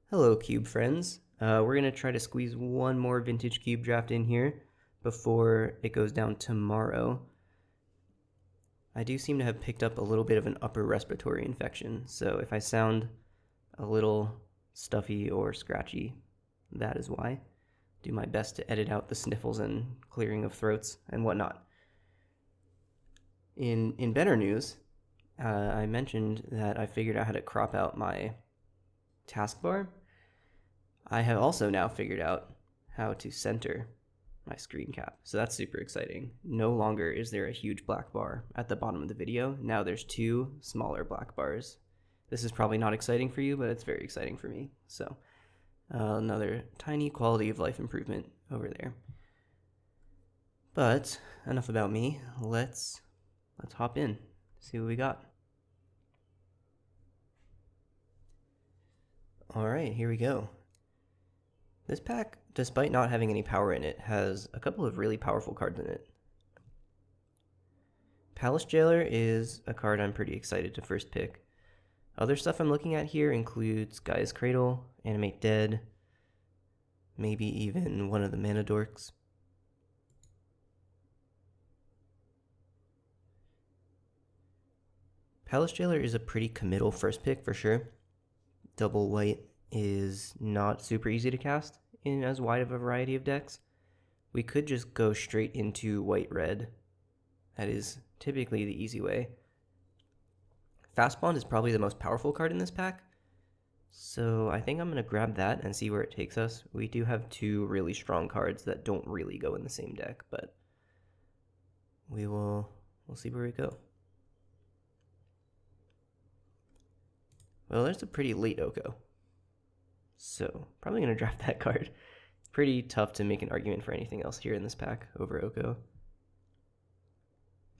Hello, Cube friends. We're going to try to squeeze one more vintage cube draft in here before it goes down tomorrow. I do seem to have picked up a little bit of an upper respiratory infection, so if I sound a little stuffy or scratchy, that is why. Do my best to edit out the sniffles and clearing of throats and whatnot. In better news, I mentioned that I figured out how to crop out my taskbar. I have also now figured out how to center my screen cap. So that's super exciting. No longer is there a huge black bar at the bottom of the video. Now there's two smaller black bars. This is probably not exciting for you, but it's very exciting for me. So another tiny quality of life improvement over there. But enough about me. Let's hop in, see what we got. All right, here we go. This pack, despite not having any power in it, has a couple of really powerful cards in it. Palace Jailer is a card I'm pretty excited to first pick. Other stuff I'm looking at here includes Gaia's Cradle, Animate Dead, maybe even one of the Mana Dorks. Palace Jailer is a pretty committal first pick for sure. Double white is not super easy to cast in as wide of a variety of decks. We could just go straight into white-red. That is typically the easy way. Fast Bond is probably the most powerful card in this pack, so I think I'm going to grab that and see where it takes us. We do have two really strong cards that don't really go in the same deck, but we'll see where we go. Well, there's a pretty late Oko, so probably going to draft that card. Pretty tough to make an argument for anything else here in this pack over Oko.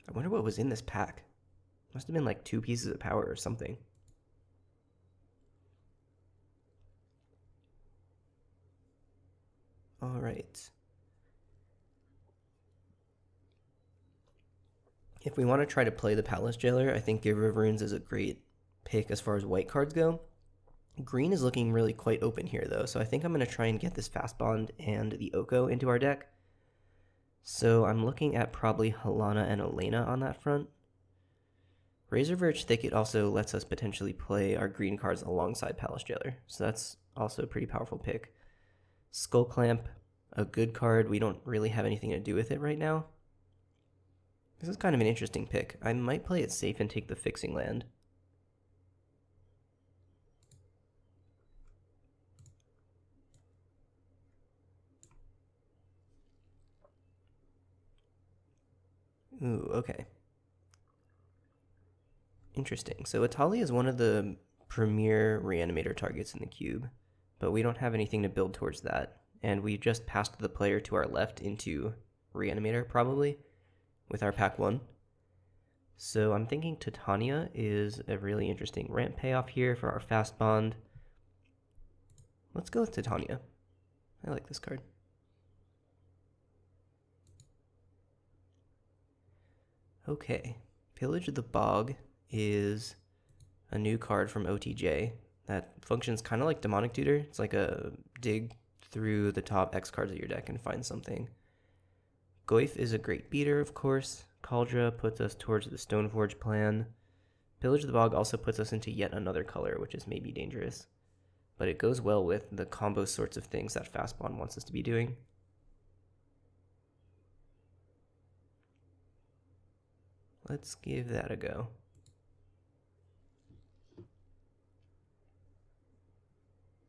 I wonder what was in this pack. Must have been like 2 pieces of power or something. All right. If we want to try to play the Palace Jailer, I think Giver of Runes is a great pick as far as white cards go. Green is looking really quite open here, though, so I think I'm going to try and get this Fast Bond and the Oko into our deck. So I'm looking at probably Helana and Elena on that front. Razorverge Thicket also lets us potentially play our green cards alongside Palace Jailer, so that's also a pretty powerful pick. Skull Clamp, a good card. We don't really have anything to do with it right now. This is kind of an interesting pick. I might play it safe and take the Fixing Land. Ooh, okay. Interesting. So Atali is one of the premier reanimator targets in the cube, but we don't have anything to build towards that. And we just passed the player to our left into reanimator, probably, with our pack 1. So I'm thinking Titania is a really interesting ramp payoff here for our Fast Bond. Let's go with Titania. I like this card. Okay, Pillage of the Bog is a new card from OTJ that functions kind of like Demonic Tutor. It's like a dig through the top X cards of your deck and find something. Goyf is a great beater, of course. Kaldra puts us towards the Stoneforge plan. Pillage of the Bog also puts us into yet another color, which is maybe dangerous. But it goes well with the combo sorts of things that Fast Bond wants us to be doing. Let's give that a go.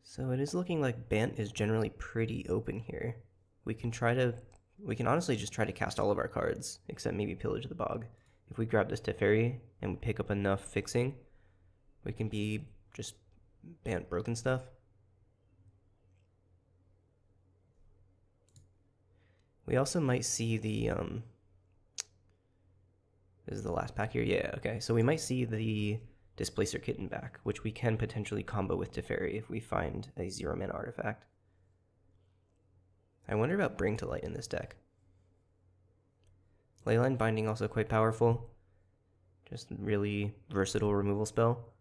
So it is looking like Bant is generally pretty open here. We can honestly just try to cast all of our cards, except maybe Pillage of the Bog. If we grab this Teferi and we pick up enough fixing, we can be just Bant broken stuff. We also might see the, this is the last pack here? Yeah, okay. So we might see the Displacer Kitten back, which we can potentially combo with Teferi if we find a 0-mana artifact. I wonder about Bring to Light in this deck. Leyline Binding also quite powerful. Just really versatile removal spell.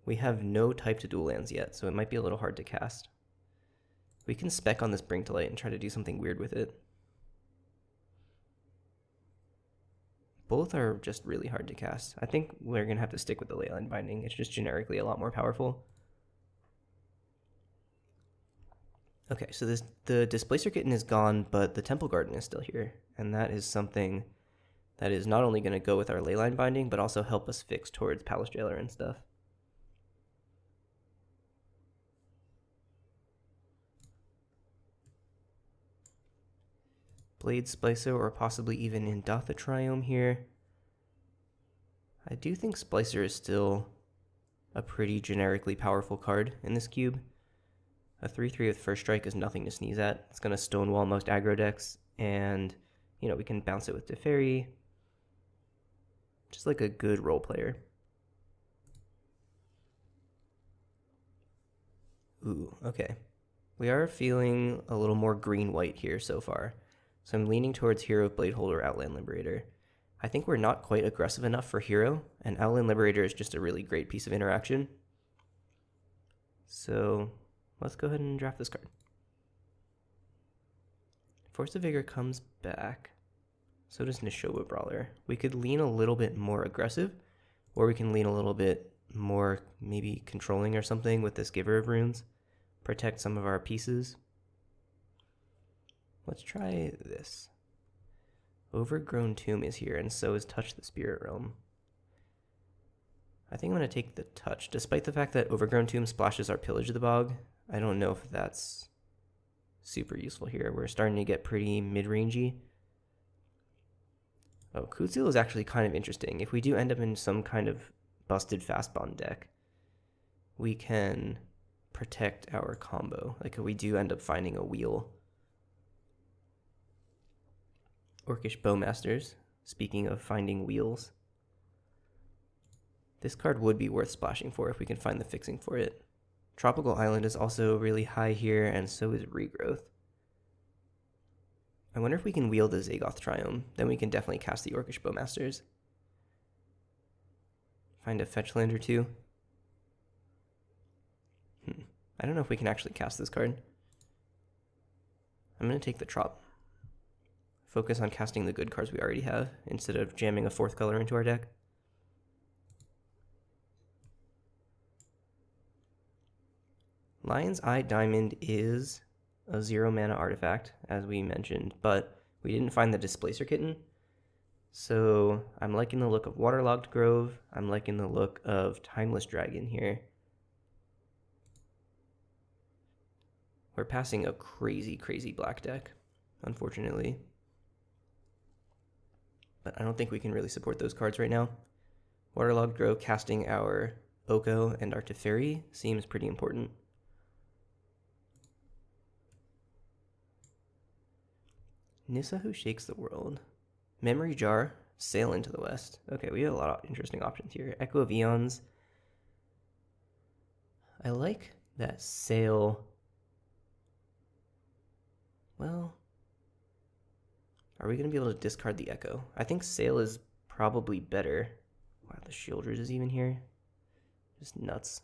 We have no type to dual lands yet, so it might be a little hard to cast. We can spec on this Bring to Light and try to do something weird with it. Both are just really hard to cast. I think we're going to have to stick with the Leyline Binding. It's just generically a lot more powerful. Okay, so the Displacer Kitten is gone, but the Temple Garden is still here. And that is something that is not only going to go with our Leyline Binding, but also help us fix towards Palace Jailer and stuff. Blade Splicer, or possibly even Indatha Triome here. I do think Splicer is still a pretty generically powerful card in this cube. A 3/3 with First Strike is nothing to sneeze at. It's going to stonewall most aggro decks, and, you know, we can bounce it with Teferi. Just like a good role player. Ooh, okay. We are feeling a little more green-white here so far. So I'm leaning towards Hero, Bladeholder, Outland Liberator. I think we're not quite aggressive enough for Hero, and Outland Liberator is just a really great piece of interaction. So let's go ahead and draft this card. Force of Vigor comes back. So does Neshoba Brawler. We could lean a little bit more aggressive, or we can lean a little bit more maybe controlling or something with this Giver of Runes. Protect some of our pieces. Let's try this. Overgrown Tomb is here, and so is Touch the Spirit Realm. I think I'm going to take the Touch. Despite the fact that Overgrown Tomb splashes our Pillage of the Bog, I don't know if that's super useful here. We're starting to get pretty mid-rangey. Oh, Kutsil is actually kind of interesting. If we do end up in some kind of busted Fastbond deck, we can protect our combo. Like if we do end up finding a wheel. Orcish Bowmasters, speaking of finding wheels. This card would be worth splashing for if we can find the fixing for it. Tropical Island is also really high here, and so is Regrowth. I wonder if we can wheel the Zagoth Triome. Then we can definitely cast the Orcish Bowmasters. Find a fetch land or two. I don't know if we can actually cast this card. I'm going to take the Trop. Focus on casting the good cards we already have, instead of jamming a fourth color into our deck. Lion's Eye Diamond is a 0-mana artifact, as we mentioned, but we didn't find the Displacer Kitten. So I'm liking the look of Waterlogged Grove. I'm liking the look of Timeless Dragon here. We're passing a crazy, crazy black deck, unfortunately. But I don't think we can really support those cards right now. Waterlogged Grove casting our Oko and our Teferi seems pretty important. Nissa Who Shakes the World. Memory Jar, Sail into the West. Okay, we have a lot of interesting options here. Echo of Eons. I like that Sail. Well, are we going to be able to discard the Echo? I think Sail is probably better. Wow, the Shieldred is even here. Just nuts.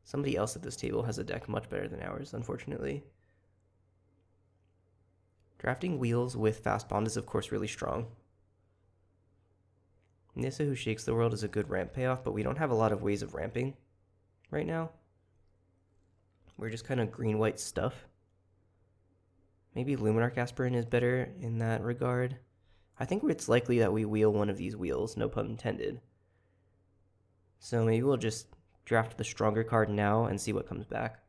Somebody else at this table has a deck much better than ours, unfortunately. Drafting Wheels with Fast Bond is, of course, really strong. Nissa Who Shakes the World is a good ramp payoff, but we don't have a lot of ways of ramping right now. We're just kind of green-white stuff. Maybe Luminarch Aspirant is better in that regard. I think it's likely that we wheel one of these wheels, no pun intended. So maybe we'll just draft the stronger card now and see what comes back.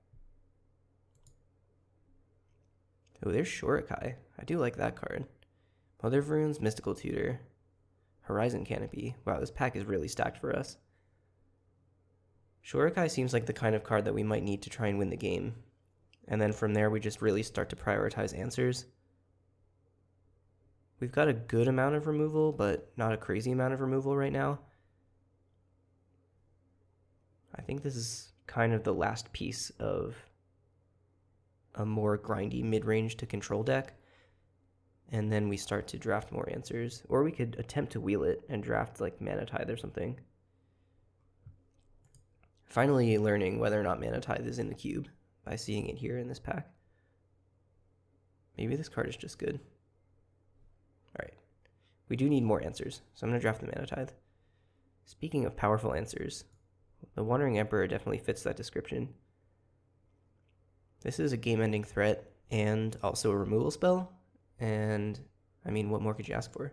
Oh, there's Shorikai. I do like that card. Mother of Runes, Mystical Tutor, Horizon Canopy. Wow, this pack is really stacked for us. Shorikai seems like the kind of card that we might need to try and win the game. And then from there, we just really start to prioritize answers. We've got a good amount of removal, but not a crazy amount of removal right now. I think this is kind of the last piece of a more grindy mid-range to control deck. And then we start to draft more answers. Or we could attempt to wheel it and draft like Mana Tithe or something. Finally learning whether or not Mana Tithe is in the cube by seeing it here in this pack. Maybe this card is just good. All right. We do need more answers, so I'm going to draft the Mana Tithe. Speaking of powerful answers, the Wandering Emperor definitely fits that description. This is a game-ending threat and also a removal spell, and I mean, what more could you ask for?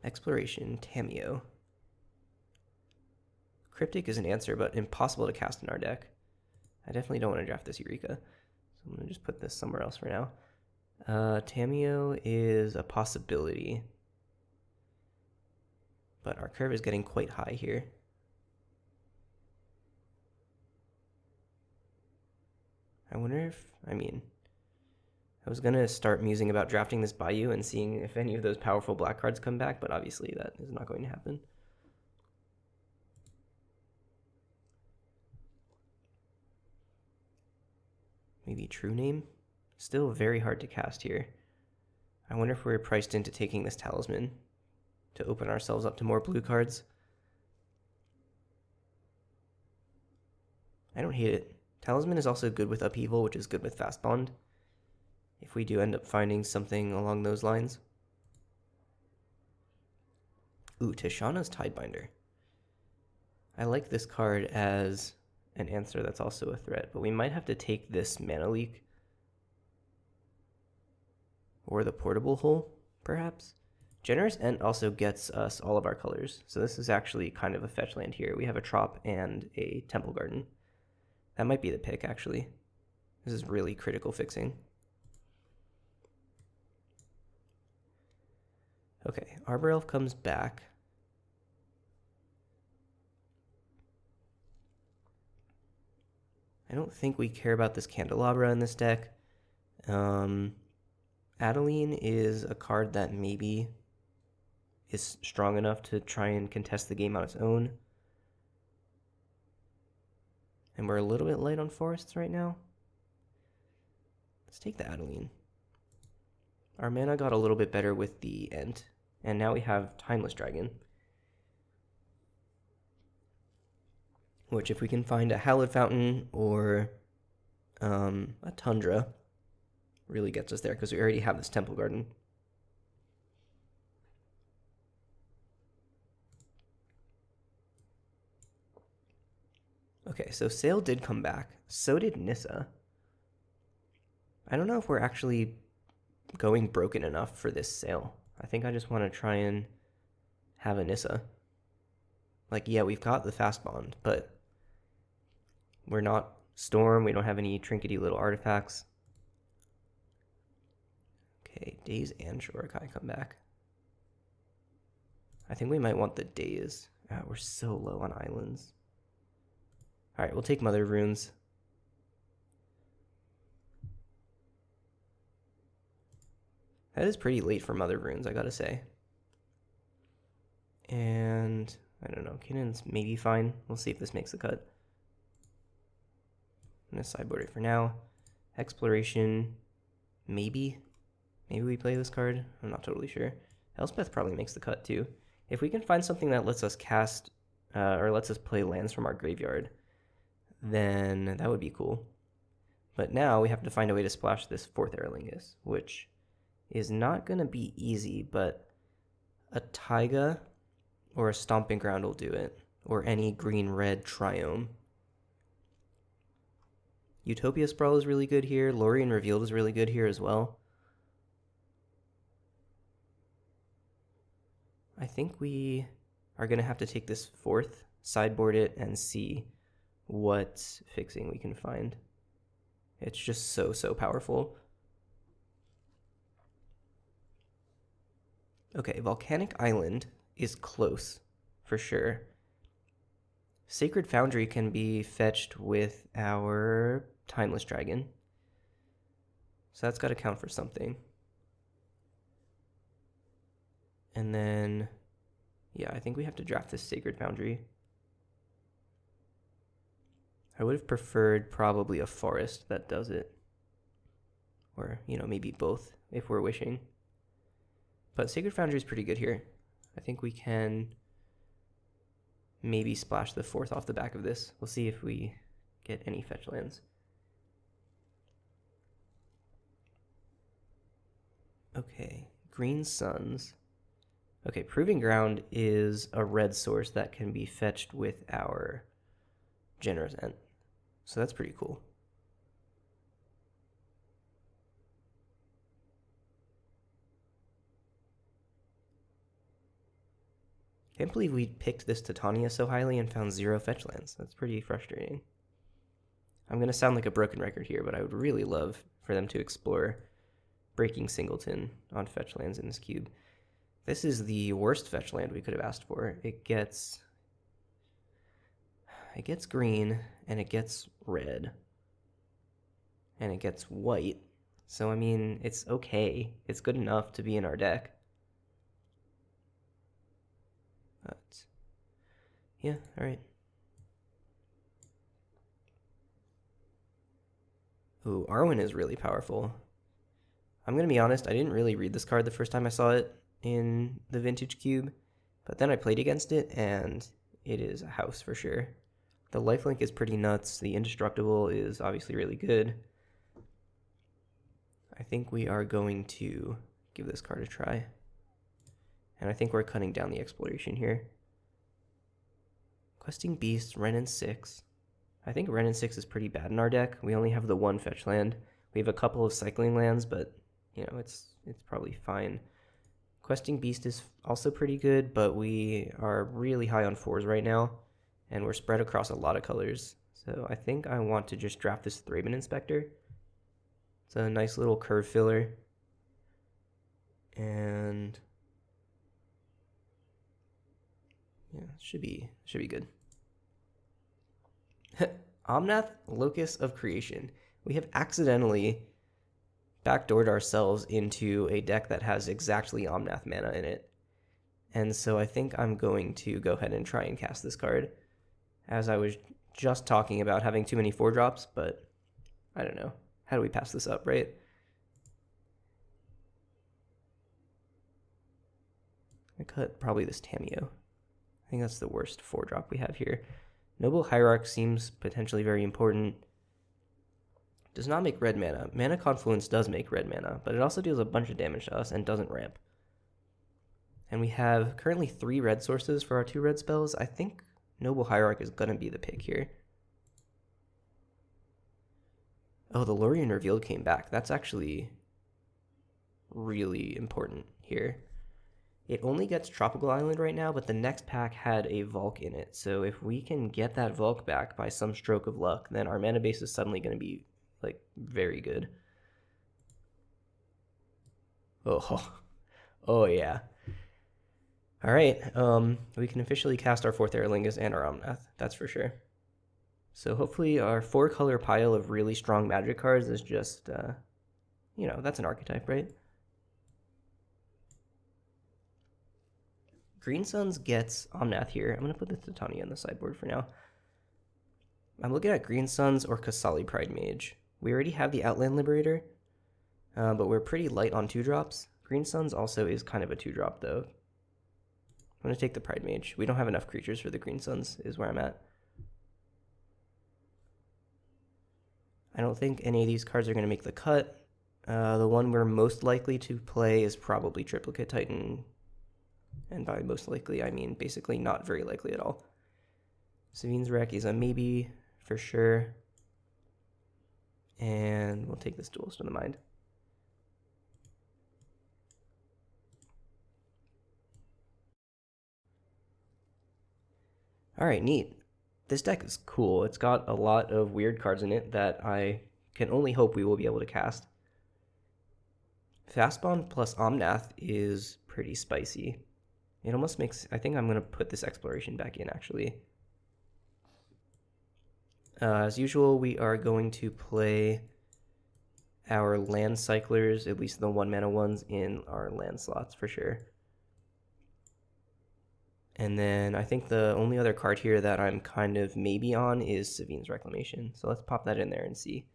Exploration, Tamiyo. Cryptic is an answer, but impossible to cast in our deck. I definitely don't want to draft this Eureka, so I'm going to just put this somewhere else for now. Tamiyo is a possibility, but our curve is getting quite high here. I wonder if, I was going to start musing about drafting this Bayou and seeing if any of those powerful black cards come back, but obviously that is not going to happen. Maybe True Name? Still very hard to cast here. I wonder if we're priced into taking this Talisman to open ourselves up to more blue cards. I don't hate it. Talisman is also good with Upheaval, which is good with Fast Bond, if we do end up finding something along those lines. Ooh, Tishana's Tidebinder. I like this card as an answer that's also a threat, but we might have to take this Mana Leak or the Portable Hole, perhaps. Generous Ent also gets us all of our colors, so this is actually kind of a fetch land here. We have a Trop and a Temple Garden. That might be the pick, actually. This is really critical fixing. Okay, Arbor Elf comes back. I don't think we care about this Candelabra in this deck. Adeline is a card that maybe is strong enough to try and contest the game on its own. And we're a little bit light on forests right now. Let's take the Adeline. Our mana got a little bit better with the Ent, and now we have Timeless Dragon. Which, if we can find a Hallowed Fountain or a Tundra, really gets us there, because we already have this Temple Garden. Okay, so Sail did come back. So did Nissa. I don't know if we're actually going broken enough for this Sail. I think I just want to try and have a Nissa. Like, yeah, we've got the Fast Bond, but we're not Storm. We don't have any trinkety little artifacts. Okay, Daze and Shurikai come back. I think we might want the Daze. We're so low on islands. All right, we'll take Mother of Runes. That is pretty late for Mother of Runes, I gotta say. And I don't know, Cannon's maybe fine. We'll see if this makes the cut. I'm gonna sideboard it for now. Exploration, maybe. Maybe we play this card. I'm not totally sure. Elspeth probably makes the cut too. If we can find something that lets us cast or lets us play lands from our graveyard, then that would be cool. But now we have to find a way to splash this 4th Eorlingas, which is not going to be easy, but a Taiga or a Stomping Ground will do it, or any green-red Triome. Utopia Sprawl is really good here. Lorien Revealed is really good here as well. I think we are going to have to take this 4th, sideboard it, and see what fixing we can find. It's just so powerful. Okay, Volcanic Island is close, for sure. Sacred Foundry can be fetched with our Timeless Dragon. So that's got to count for something. And then, yeah, I think we have to draft this Sacred Foundry. I would have preferred probably a forest that does it. Or, you know, maybe both if we're wishing. But Sacred Foundry is pretty good here. I think we can maybe splash the 4th off the back of this. We'll see if we get any fetch lands. Okay, Green Suns. Okay, Proving Ground is a red source that can be fetched with our Generous Ent. So that's pretty cool. Can't believe we picked this Titania so highly and found 0 fetch lands. That's pretty frustrating. I'm going to sound like a broken record here, but I would really love for them to explore breaking Singleton on fetch lands in this cube. This is the worst fetch land we could have asked for. It gets green, and it gets red, and it gets white. So, I mean, it's okay. It's good enough to be in our deck. But, yeah, all right. Ooh, Arwen is really powerful. I'm going to be honest, I didn't really read this card the first time I saw it in the Vintage Cube, but then I played against it, and it is a house for sure. The lifelink is pretty nuts. The indestructible is obviously really good. I think we are going to give this card a try. And I think we're cutting down the exploration here. Questing Beast, Wrenn 6. I think Wrenn 6 is pretty bad in our deck. We only have the 1 fetch land. We have a couple of cycling lands, but you know, it's probably fine. Questing Beast is also pretty good, but we are really high on 4s right now, and we're spread across a lot of colors. So I think I want to just draft this Thraben Inspector. It's a nice little curve filler. And yeah, should be good. Omnath, Locus of Creation. We have accidentally backdoored ourselves into a deck that has exactly Omnath mana in it. And so I think I'm going to go ahead and try and cast this card, as I was just talking about having too many 4-drops, but I don't know. How do we pass this up, right? I cut probably this Tameo. I think that's the worst 4-drop we have here. Noble Hierarch seems potentially very important. Does not make red mana. Mana Confluence does make red mana, but it also deals a bunch of damage to us and doesn't ramp. And we have currently 3 red sources for our 2 red spells. I think Noble Hierarch is going to be the pick here. Oh, the Lorien Revealed came back. That's actually really important here. It only gets Tropical Island right now, but the next pack had a Valk in it. So if we can get that Valk back by some stroke of luck, then our mana base is suddenly going to be, like, very good. Oh yeah. All right, we can officially cast our 4th Eorlingas and our Omnath, that's for sure. So hopefully our 4-color pile of really strong magic cards is just, you know, that's an archetype, right? Green Suns gets Omnath here. I'm going to put the Titania on the sideboard for now. I'm looking at Green Suns or Kasali Pride Mage. We already have the Outland Liberator, but we're pretty light on 2-drops. Green Suns also is kind of a 2-drop, though. I'm going to take the Pride Mage. We don't have enough creatures for the Green Suns, is where I'm at. I don't think any of these cards are going to make the cut. The one we're most likely to play is probably Triplicate Titan. And by most likely, I mean basically not very likely at all. Savine's Wreck is a maybe for sure. And we'll take this Duelist in the Mind. All right, neat. This deck is cool. It's got a lot of weird cards in it that I can only hope we will be able to cast. Fastbond plus Omnath is pretty spicy. It almost makes... I think I'm going to put this Exploration back in, actually. As usual, we are going to play our land cyclers, at least the 1-mana ones, in our land slots for sure. And then I think the only other card here that I'm kind of maybe on is Savine's Reclamation. So let's pop that in there and see.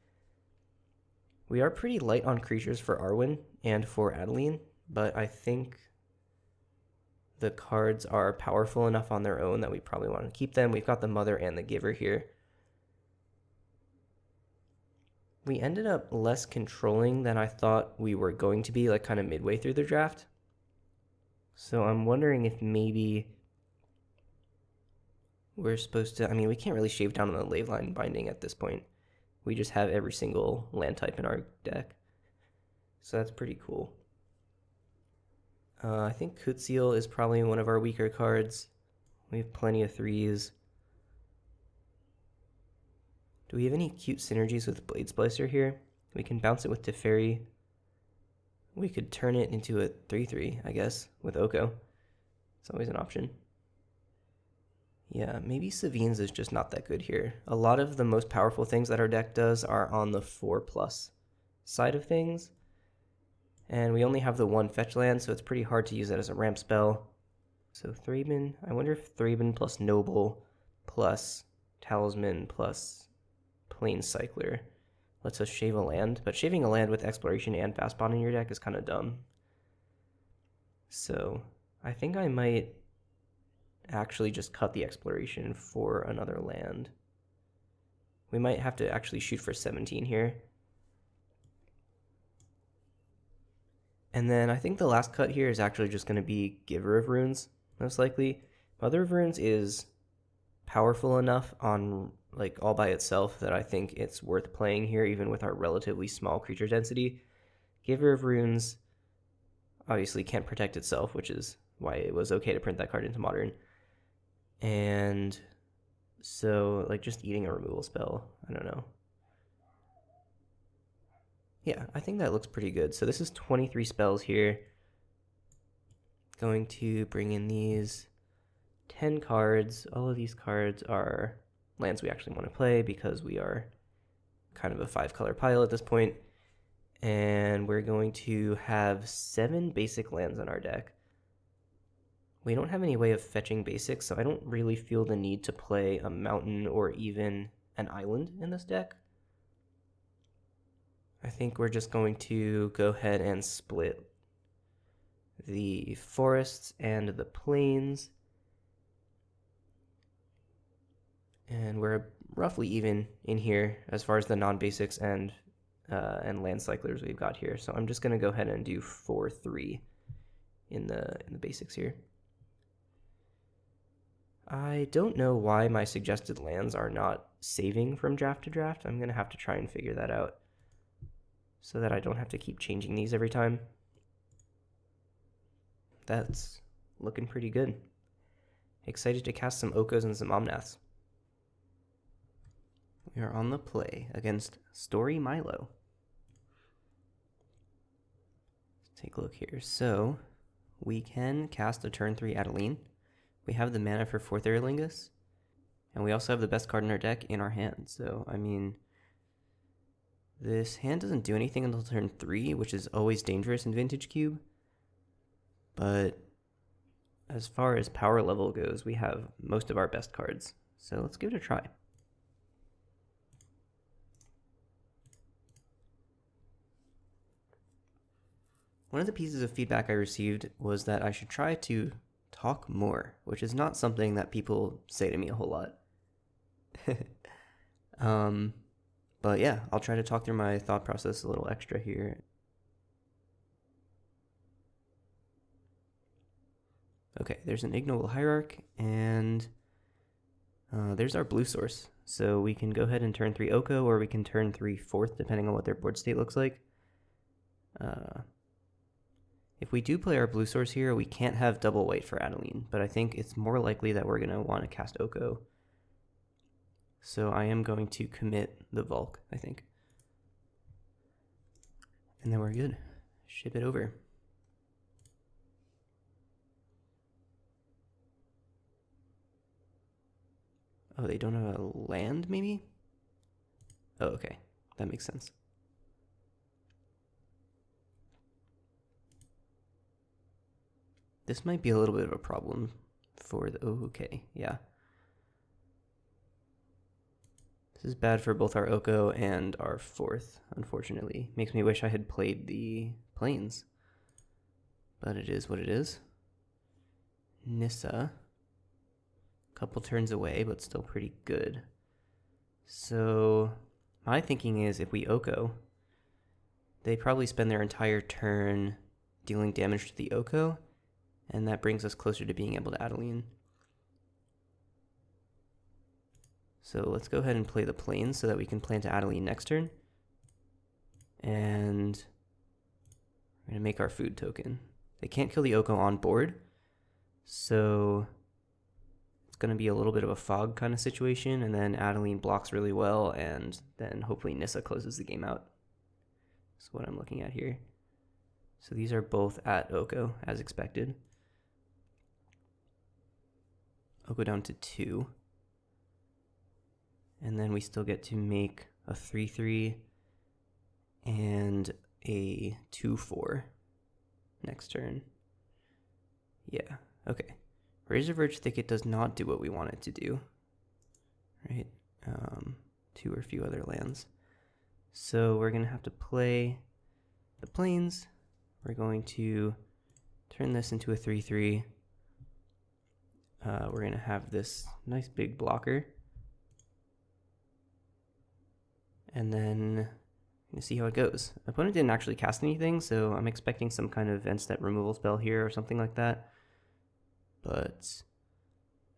We are pretty light on creatures for Arwen and for Adeline, but I think the cards are powerful enough on their own that we probably want to keep them. We've got the Mother and the Giver here. We ended up less controlling than I thought we were going to be, like kind of midway through the draft. So I'm wondering if maybe we're supposed to, I mean, we can't really shave down on the ley line binding at this point. We just have every single land type in our deck. So that's pretty cool. I think Kutziel is probably one of our weaker cards. We have plenty of 3s. Do we have any cute synergies with Blade Splicer here? We can bounce it with Teferi. We could turn it into a 3/3, I guess, with Oko. It's always an option. Yeah, maybe Savine's is just not that good here. A lot of the most powerful things that our deck does are on the 4+ side of things. And we only have the 1 fetch land, so it's pretty hard to use that as a ramp spell. So Thraben, I wonder if Thraben plus Noble plus Talisman plus Plane Cycler lets us shave a land, but shaving a land with Exploration and Fast Bond in your deck is kind of dumb. So I think I might actually just cut the Exploration for another land. We might have to actually shoot for 17 here. And then I think the last cut here is actually just going to be Giver of Runes, most likely. Mother of Runes is powerful enough on like all by itself that I think it's worth playing here, even with our relatively small creature density. Giver of Runes obviously can't protect itself, which is why it was okay to print that card into Modern. And so, like, just eating a removal spell, I don't know. Yeah, I think that looks pretty good. So this is 23 spells here. Going to bring in these 10 cards. All of these cards are lands we actually want to play because we are kind of a 5-color pile at this point. And we're going to have 7 basic lands in our deck. We don't have any way of fetching basics, so I don't really feel the need to play a mountain or even an island in this deck. I think we're just going to go ahead and split the forests and the plains. And we're roughly even in here as far as the non-basics and land cyclers we've got here. So I'm just going to go ahead and do 4/3 in the basics here. I don't know why my suggested lands are not saving from draft to draft. I'm going to have to try and figure that out so that I don't have to keep changing these every time. That's looking pretty good. Excited to cast some Okos and some Omnaths. We are on the play against Story Milo. Let's take a look here. So we can cast a turn 3 Adeline. We have the mana for 4th Eorlingas, and we also have the best card in our deck in our hand. So, I mean, this hand doesn't do anything until turn 3, which is always dangerous in Vintage Cube. But as far as power level goes, we have most of our best cards. So let's give it a try. One of the pieces of feedback I received was that I should try to talk more, which is not something that people say to me a whole lot. But yeah, I'll try to talk through my thought process a little extra here. Okay, there's an Ignoble Hierarch, and there's our blue source. So we can go ahead and turn 3 Oko, or we can turn 3 4th, depending on what their board state looks like. If we do play our blue source here, we can't have double white for Adeline, but I think it's more likely that we're going to want to cast Oko. So I am going to commit the Volk, I think. And then we're good. Ship it over. Oh, they don't have a land, maybe? Oh, okay. That makes sense. This might be a little bit of a problem for the... Oh, okay. Yeah. This is bad for both our Oko and our 4th, unfortunately. Makes me wish I had played the plains. But it is what it is. Nissa. Couple turns away, but still pretty good. So my thinking is if we Oko, they probably spend their entire turn dealing damage to the Oko, and that brings us closer to being able to Adeline. So let's go ahead and play the Plains so that we can plan to Adeline next turn. And we're going to make our food token. They can't kill the Oko on board, so it's going to be a little bit of a fog kind of situation, and then Adeline blocks really well, and then hopefully Nissa closes the game out. That's what I'm looking at here. So these are both at Oko, as expected. Oko down to 2. And then we still get to make a 3-3 and a 2-4 next turn. Yeah, okay. Razor Verge Thicket does not do what we want it to do, right? 2 or a few other lands. So we're going to have to play the Plains. We're going to turn this into a 3-3. We're going to have this nice big blocker. And then I'm going to see how it goes. Opponent didn't actually cast anything, so I'm expecting some kind of end step removal spell here or something like that. But,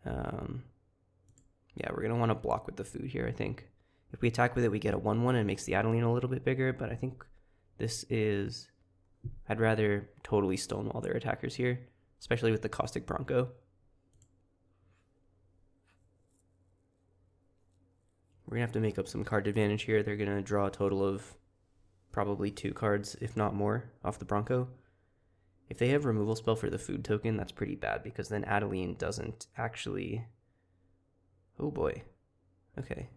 yeah, we're going to want to block with the food here, I think. If we attack with it, we get a 1-1 and it makes the Adeline a little bit bigger, but I think this is... I'd rather totally stonewall their attackers here, especially with the Caustic Bronco. We're going to have to make up some card advantage here. They're going to draw a total of probably 2 cards, if not more, off the Bronco. If they have removal spell for the food token, that's pretty bad, because then Adeline doesn't actually... Oh boy. Okay.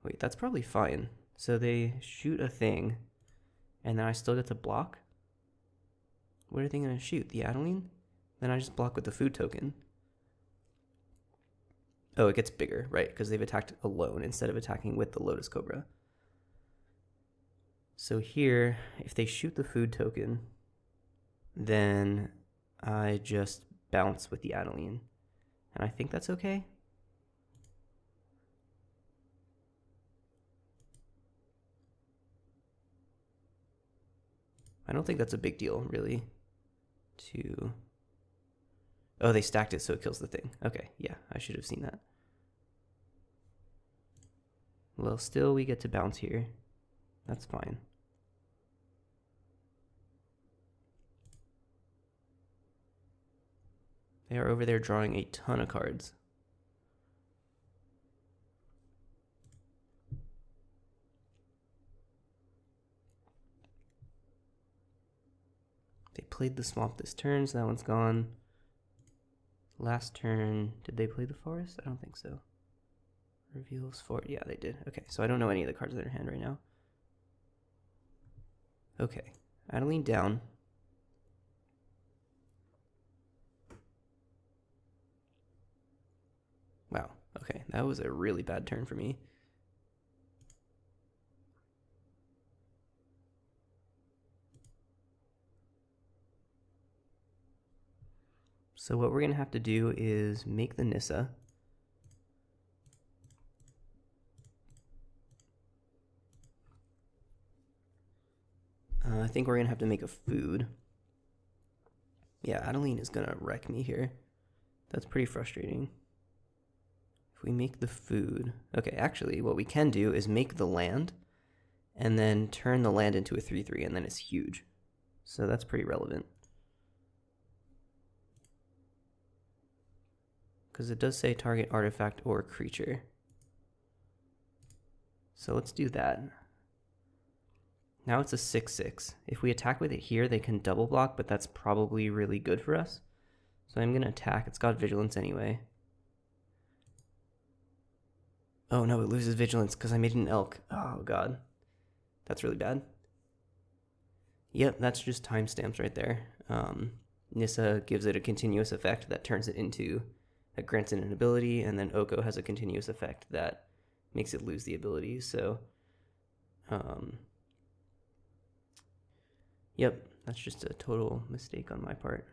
Wait, that's probably fine. So they shoot a thing, and then I still get to block? What are they going to shoot? The Adeline? Then I just block with the food token. Oh, it gets bigger, right? Because they've attacked alone instead of attacking with the Lotus Cobra. So here, if they shoot the food token, then I just bounce with the Adeline. And I think that's okay. I don't think that's a big deal, really. Oh, they stacked it so it kills the thing. Okay, yeah, I should have seen that. Well, still we get to bounce here. That's fine. They are over there drawing a ton of cards. They played the swamp this turn, so that one's gone. Last turn, did they play the forest? I don't think so. Reveals forest. Yeah, they did. Okay, so I don't know any of the cards in their hand right now. Okay, Adeline down. Wow, okay, that was a really bad turn for me. So what we're going to have to do is make the Nissa. I think we're going to have to make a food. Yeah, Adeline is going to wreck me here. That's pretty frustrating. If we make the food... Okay, actually, what we can do is make the land, and then turn the land into a 3-3, and then it's huge. So that's pretty relevant. Because it does say target artifact or creature. So let's do that. Now it's a 6-6. If we attack with it here, they can double block, but that's probably really good for us. So I'm going to attack. It's got vigilance anyway. Oh no, it loses vigilance because I made an elk. Oh god. That's really bad. Yep, that's just timestamps right there. Nissa gives it a continuous effect that turns it into... that grants it an ability, and then Oko has a continuous effect that makes it lose the ability. So, yep, that's just a total mistake on my part.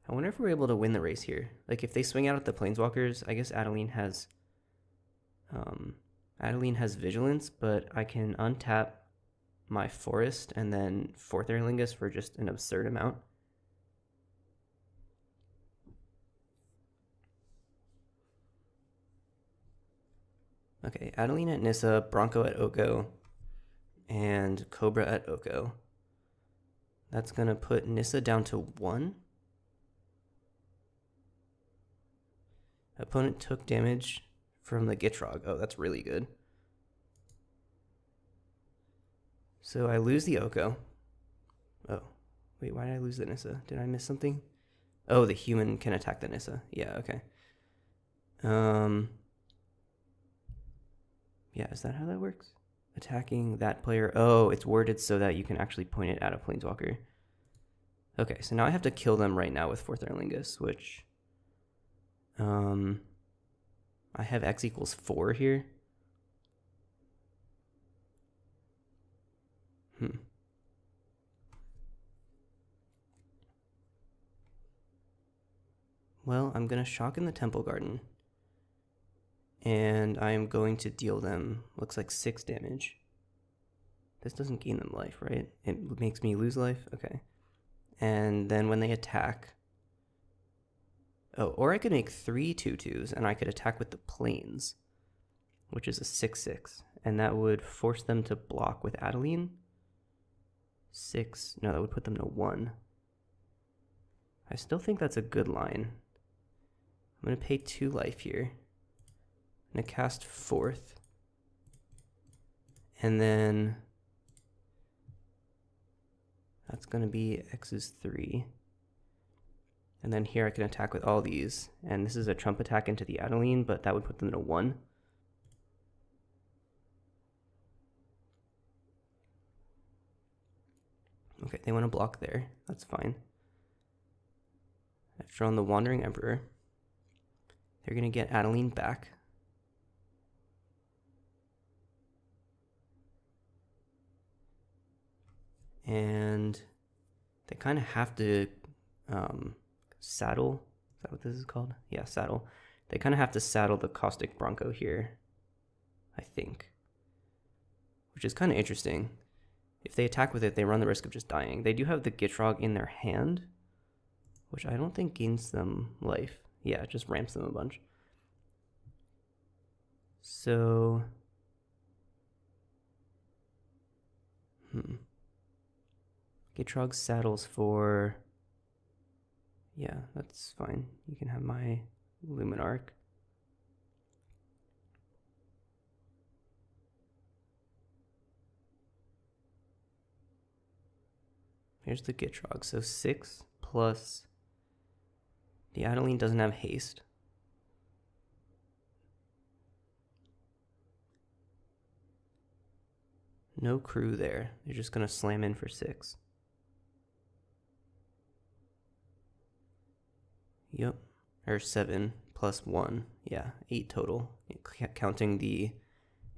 I wonder if we're able to win the race here. Like, if they swing out at the Planeswalkers, I guess Adeline has Vigilance, but I can untap my Forest and then fourth Eorlingas for just an absurd amount. Okay, Adeline at Nissa, Bronco at Oko, and Cobra at Oko. That's going to put Nissa down to 1. Opponent took damage from the Gitrog. Oh, that's really good. So I lose the Oko. Oh, wait, why did I lose the Nissa? Did I miss something? Oh, the human can attack the Nissa. Yeah, okay. Yeah, is that how that works? Attacking that player. Oh, it's worded so that you can actually point it at a Planeswalker. Okay, so now I have to kill them right now with fourth Eorlingas, which I have X equals 4 here. Well, I'm going to shock in the Temple Garden. And I am going to deal them, looks like 6 damage. This doesn't gain them life, right? It makes me lose life? Okay. And then when they attack... Oh, or I could make 3 2/2s, and I could attack with the Plains, which is a 6/6. And that would force them to block with Adeline. 6... No, that would put them to 1. I still think that's a good line. I'm going to pay 2 life here. I'm going to cast 4th. And then that's going to be X is 3. And then here I can attack with all these. And this is a trump attack into the Adeline, but that would put them to 1. Okay, they want to block there. That's fine. I've drawn the Wandering Emperor. They're going to get Adeline back. And they kind of have to saddle. Is that what this is called? Yeah, saddle. They kind of have to saddle the Caustic Bronco here, I think. Which is kind of interesting. If they attack with it, they run the risk of just dying. They do have the Gitrog in their hand, which I don't think gains them life. Yeah, it just ramps them a bunch. So... Gitrog saddles for... Yeah, that's fine. You can have my Luminarch. Here's the Gitrog. So 6 plus... The Adeline doesn't have haste. No crew there. They're just going to slam in for 6. Yep. Or 7 plus 1. Yeah, 8 total. Counting the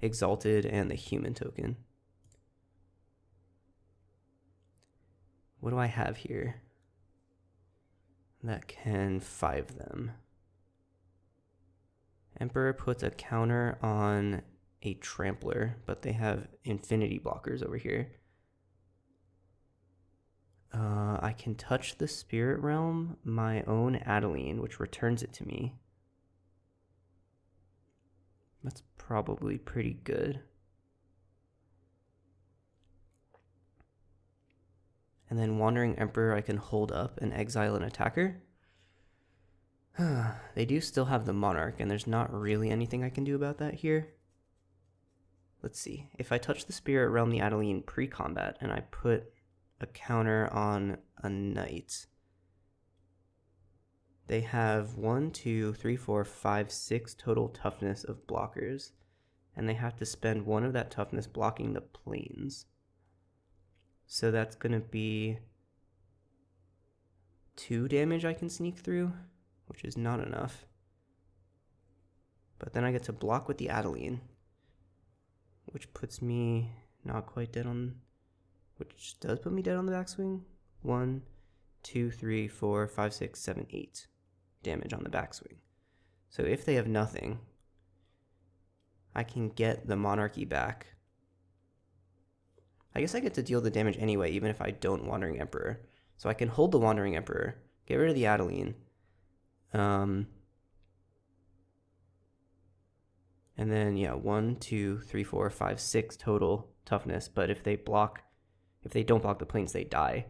Exalted and the human token. What do I have here that can 5 them? Emperor puts a counter on a Trampler, but they have infinity blockers over here. I can touch the Spirit Realm, my own Adeline, which returns it to me. That's probably pretty good. And then Wandering Emperor, I can hold up and exile an attacker. They do still have the Monarch, and there's not really anything I can do about that here. Let's see. If I touch the Spirit Realm, the Adeline pre-combat, and I put a counter on a Knight, they have 1, 2, 3, 4, 5, 6 total toughness of blockers, and they have to spend 1 of that toughness blocking the Plains. So that's going to be 2 damage I can sneak through, which is not enough. But then I get to block with the Adeline, which puts me not quite dead on... Which does put me dead on the backswing. 1, 2, 3, 4, 5, 6, 7, 8 damage on the backswing. So if they have nothing, I can get the Monarchy back. I guess I get to deal the damage anyway, even if I don't Wandering Emperor. So I can hold the Wandering Emperor, get rid of the Adeline, and then, yeah, 1, 2, 3, 4, 5, 6 total toughness. But if they don't block the planes, they die.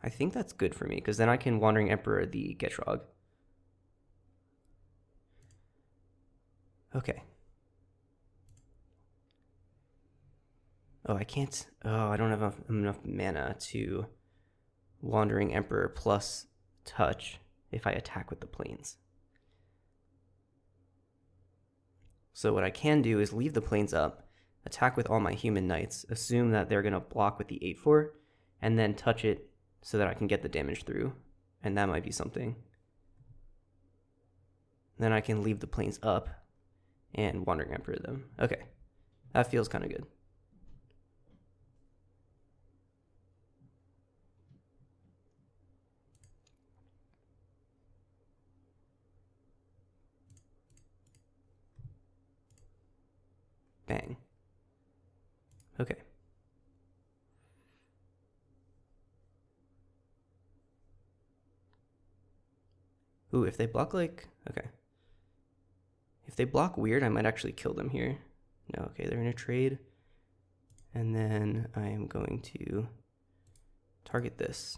I think that's good for me, because then I can Wandering Emperor the Gitrog. Okay. Oh, I can't. Oh, I don't have enough mana to Wandering Emperor plus touch if I attack with the planes. So what I can do is leave the planes up, attack with all my human knights, assume that they're going to block with the 8/4, and then touch it so that I can get the damage through. And that might be something. Then I can leave the planes up and Wandering Emperor them. Okay, that feels kind of good. Bang. Okay. Ooh, if they block like... Okay. If they block weird, I might actually kill them here. No, okay, they're in a trade. And then I am going to target this.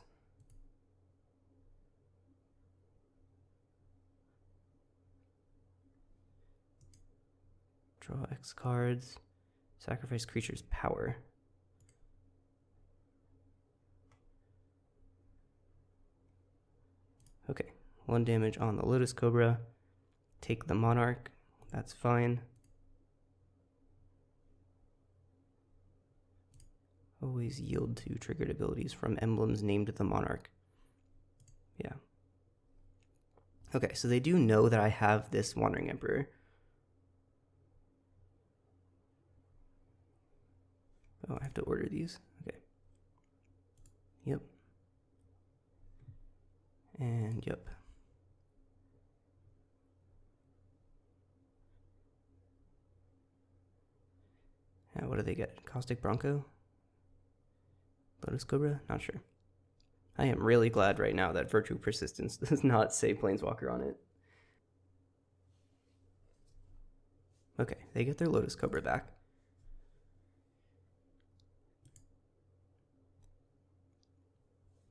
Draw X cards. Sacrifice creature's power. Okay, 1 damage on the Lotus Cobra. Take the Monarch. That's fine. Always yield to triggered abilities from emblems named the Monarch. Yeah. Okay, so they do know that I have this Wandering Emperor. Oh, I have to order these. Okay. Yep. And yep. What do they get? Caustic Bronco? Lotus Cobra? Not sure. I am really glad right now that Virtue Persistence does not say Planeswalker on it. Okay, they get their Lotus Cobra back.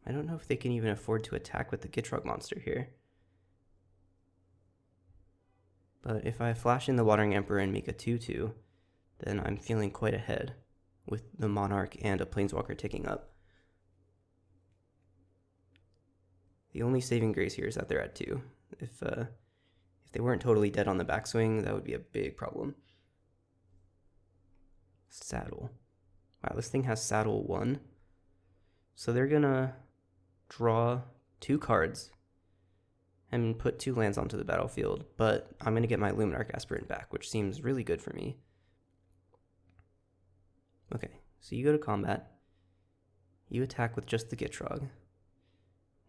I don't know if they can even afford to attack with the Gitrog monster here. But if I flash in the Wandering Emperor and make a 2/2, then I'm feeling quite ahead with the Monarch and a Planeswalker ticking up. The only saving grace here is that they're at 2. If they weren't totally dead on the backswing, that would be a big problem. Saddle. Wow, this thing has Saddle 1. So they're gonna draw 2 cards and put 2 lands onto the battlefield, but I'm gonna get my Luminarch Aspirant back, which seems really good for me. Okay, so you go to combat. You attack with just the Gitrog.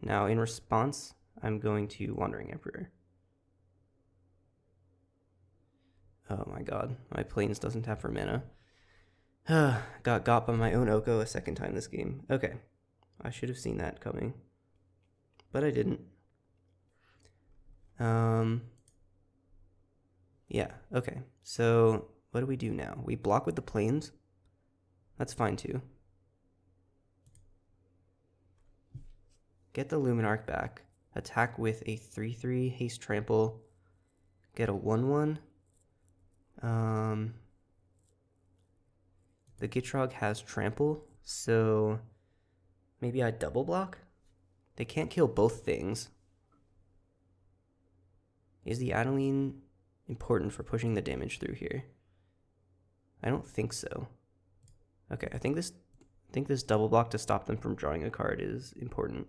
Now, in response, I'm going to Wandering Emperor. Oh my god, my Plains doesn't have for mana. Got got by my own Oko a second time this game. Okay, I should have seen that coming, but I didn't. Yeah, okay. So what do we do now? We block with the planes. That's fine too. Get the Luminarch back. Attack with a 3/3 haste trample. Get a 1/1. The Gitrog has trample, so maybe I double block? They can't kill both things. Is the Adeline important for pushing the damage through here? I don't think so. Okay, I think this double block to stop them from drawing a card is important.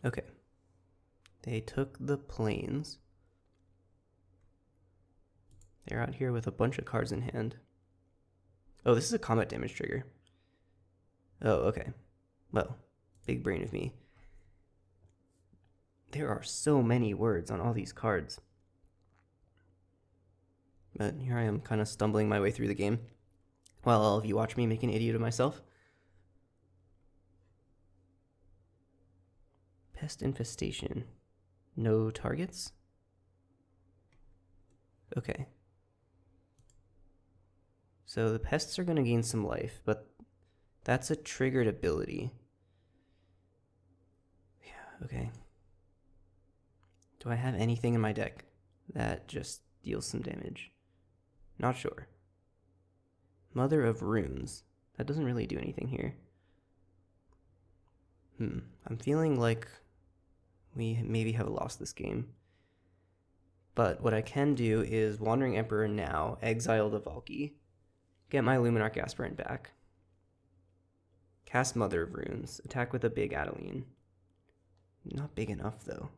Okay. They took the plains. They're out here with a bunch of cards in hand. Oh, this is a combat damage trigger. Oh, okay. Well, big brain of me. There are so many words on all these cards. But here I am kind of stumbling my way through the game while all of you watch me make an idiot of myself. Pest infestation. No targets? Okay. So the pests are going to gain some life, but that's a triggered ability. Yeah, okay. Do I have anything in my deck that just deals some damage? Not sure. Mother of Runes. That doesn't really do anything here. I'm feeling like we maybe have lost this game. But what I can do is Wandering Emperor now, exile the Valky, get my Luminarch Aspirant back, cast Mother of Runes, attack with a big Adeline. Not big enough, though.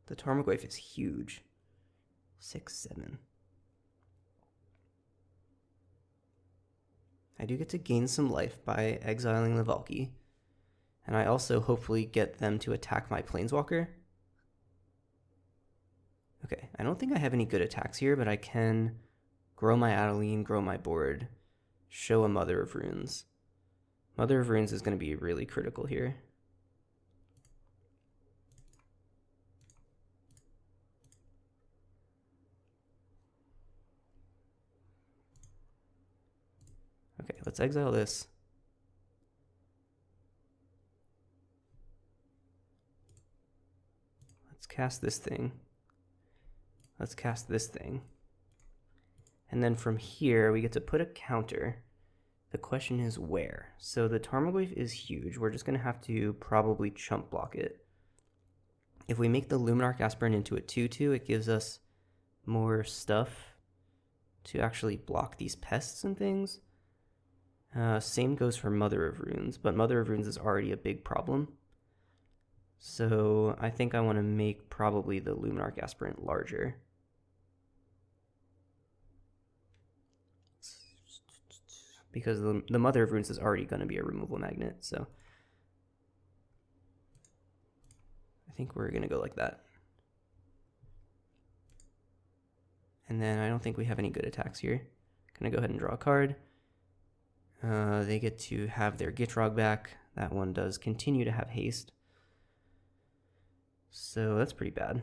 The Tarmogoyf is huge. 6/7. I do get to gain some life by exiling the Valky, and I also hopefully get them to attack my Planeswalker. Okay, I don't think I have any good attacks here, but I can grow my Adeline, grow my board, show a Mother of Runes. Mother of Runes is going to be really critical here. Okay, let's exile this. Let's cast this thing. Let's cast this thing. And then from here, we get to put a counter. The question is where? So the Tarmogoyf is huge. We're just going to have to probably chump block it. If we make the Luminarch Aspirant into a 2/2, it gives us more stuff to actually block these pests and things. Same goes for Mother of Runes, but Mother of Runes is already a big problem. So I think I want to make probably the Luminarch Aspirant larger. Because the Mother of Runes is already going to be a removal magnet, so I think we're going to go like that. And then I don't think we have any good attacks here. Going to go ahead and draw a card. They get to have their Gitrog back. That one does continue to have haste. So that's pretty bad.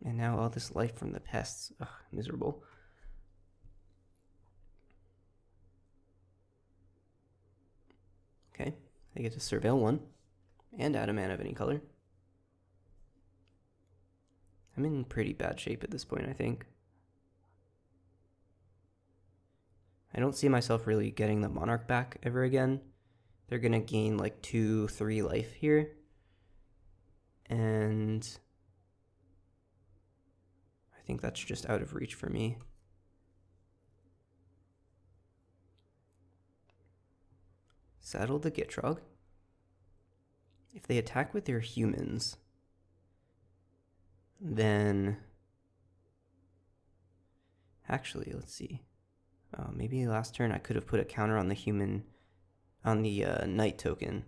And now all this life from the pests. Ugh, miserable. Okay, I get to Surveil one and add a mana of any color. I'm in pretty bad shape at this point, I think. I don't see myself really getting the Monarch back ever again. They're going to gain like 2-3 life here. And I think that's just out of reach for me. Saddle the Gitrog. If they attack with their humans, then actually, let's see. Maybe last turn I could have put a counter on the human, on the knight token.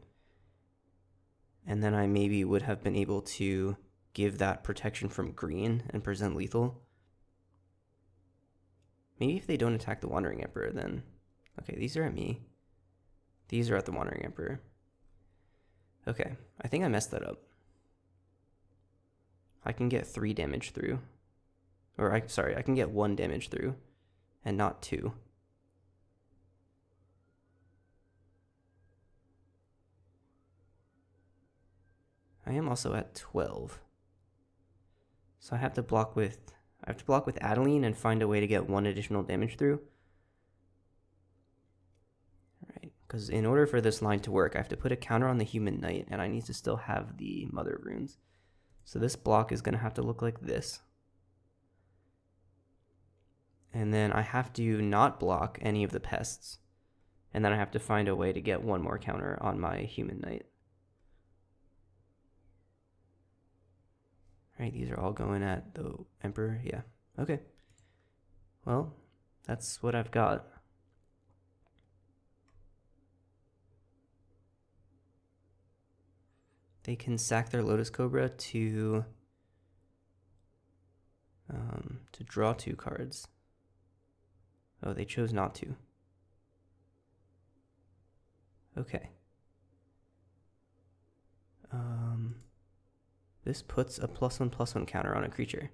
And then I maybe would have been able to give that protection from green and present lethal. Maybe if they don't attack the Wandering Emperor, then... Okay, these are at me. These are at the Wandering Emperor. Okay, I think I messed that up. I can get 3 damage through. Or, I can get 1 damage through. And not 2. I am also at 12. So I have to block with Adeline and find a way to get 1 additional damage through. Alright, because in order for this line to work, I have to put a counter on the human knight, and I need to still have the Mother of Runes. So this block is going to have to look like this. And then I have to not block any of the pests. And then I have to find a way to get one more counter on my human knight. All right, these are all going at the Emperor. Yeah, okay. Well, that's what I've got. They can sack their Lotus Cobra to draw 2 cards. Oh, they chose not to. Okay. This puts a +1/+1 counter on a creature.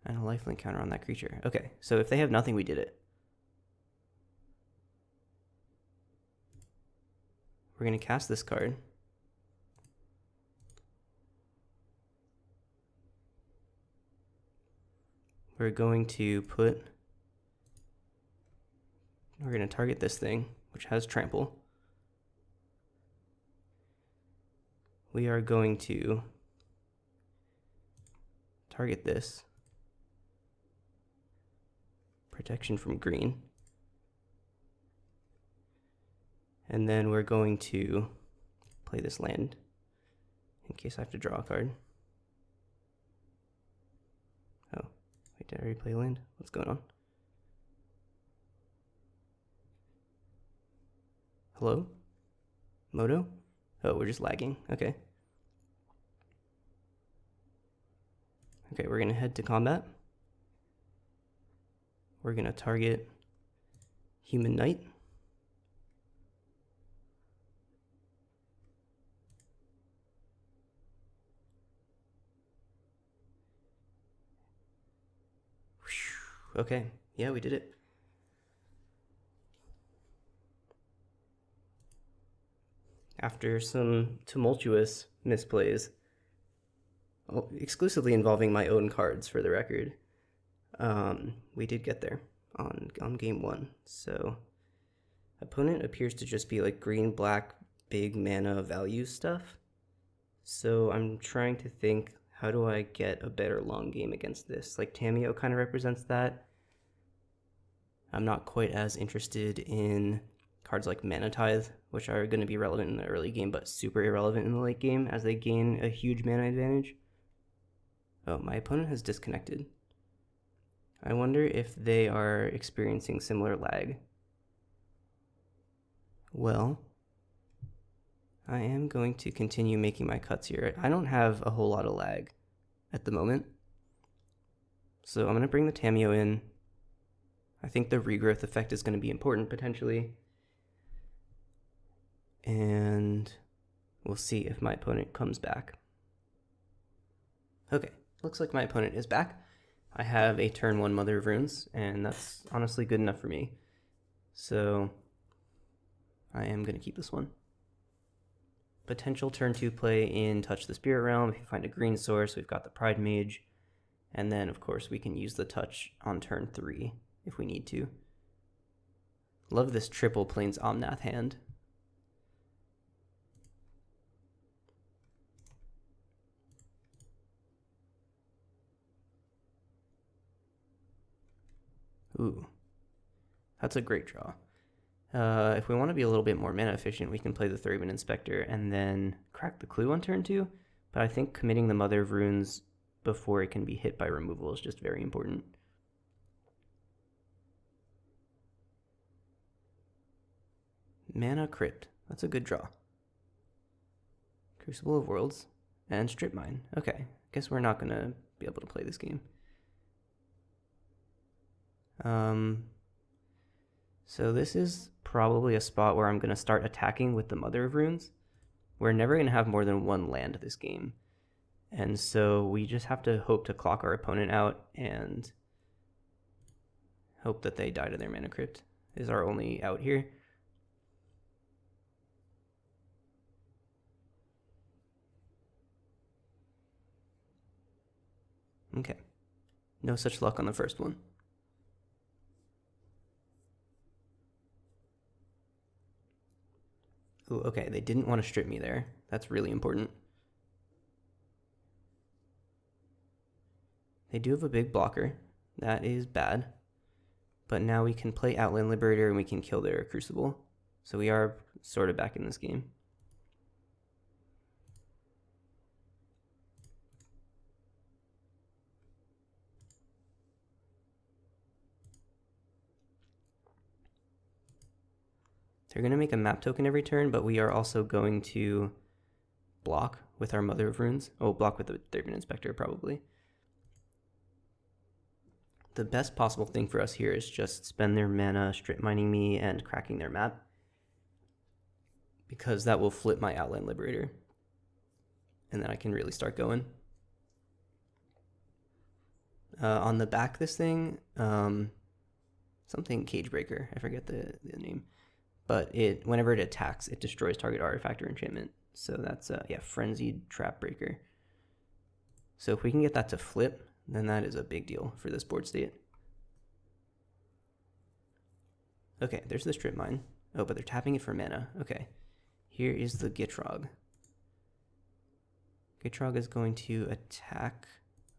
And a lifelink counter on that creature. Okay, so if they have nothing, we did it. We're going to cast this card. We're going to target this thing, which has trample. We are going to target this. Protection from green. And then we're going to play this land in case I have to draw a card. Oh, wait, did I already play land? What's going on? Hello? Moto? Oh, we're just lagging. Okay. Okay, we're gonna head to combat. We're gonna target Human Knight. Okay, yeah, we did it. After some tumultuous misplays, exclusively involving my own cards for the record, we did get there on game 1. So opponent appears to just be like green, black, big mana value stuff. So I'm trying to think, how do I get a better long game against this? Like Tamiyo kind of represents that. I'm not quite as interested in cards like Mana Tithe, which are going to be relevant in the early game, but super irrelevant in the late game as they gain a huge mana advantage. Oh, my opponent has disconnected. I wonder if they are experiencing similar lag. Well, I am going to continue making my cuts here. I don't have a whole lot of lag at the moment. So I'm going to bring the Tamiyo in. I think the regrowth effect is going to be important potentially. And we'll see if my opponent comes back. Okay, looks like my opponent is back. I have a turn 1 Mother of Runes, and that's honestly good enough for me. So I am going to keep this one. Potential turn 2 play in Touch the Spirit Realm. If you find a green source, we've got the Pride Mage. And then, of course, we can use the Touch on turn 3 if we need to. Love this triple Plains Omnath hand. Ooh, that's a great draw. If we want to be a little bit more mana efficient, we can play the Thraben Inspector and then crack the Clue on turn 2. But I think committing the Mother of Runes before it can be hit by removal is just very important. Mana Crypt. That's a good draw. Crucible of Worlds and Strip Mine. Okay, guess we're not going to be able to play this game. So this is probably a spot where I'm going to start attacking with the Mother of Runes. We're never going to have more than 1 land this game. And so we just have to hope to clock our opponent out and hope that they die to their Mana Crypt is our only out here. Okay. No such luck on the first one. Ooh, okay, they didn't want to strip me there. That's really important. They do have a big blocker. That is bad. but now we can play Outland Liberator and we can kill their Crucible. So we are sort of back in this game. They're going to make a map token every turn, but we are also going to block with our Mother of Runes. Oh, block with the Thurban Inspector, probably. The best possible thing for us here is just spend their mana strip mining me and cracking their map, because that will flip my Outland Liberator. And then I can really start going. On the back this thing, something Cagebreaker, I forget the name. But whenever it attacks, it destroys target artifact or enchantment. So that's, yeah, Frenzied Trapbreaker. So if we can get that to flip, then that is a big deal for this board state. Okay, there's the Strip Mine. Oh, but they're tapping it for mana. Okay, here is the Gitrog. Gitrog is going to attack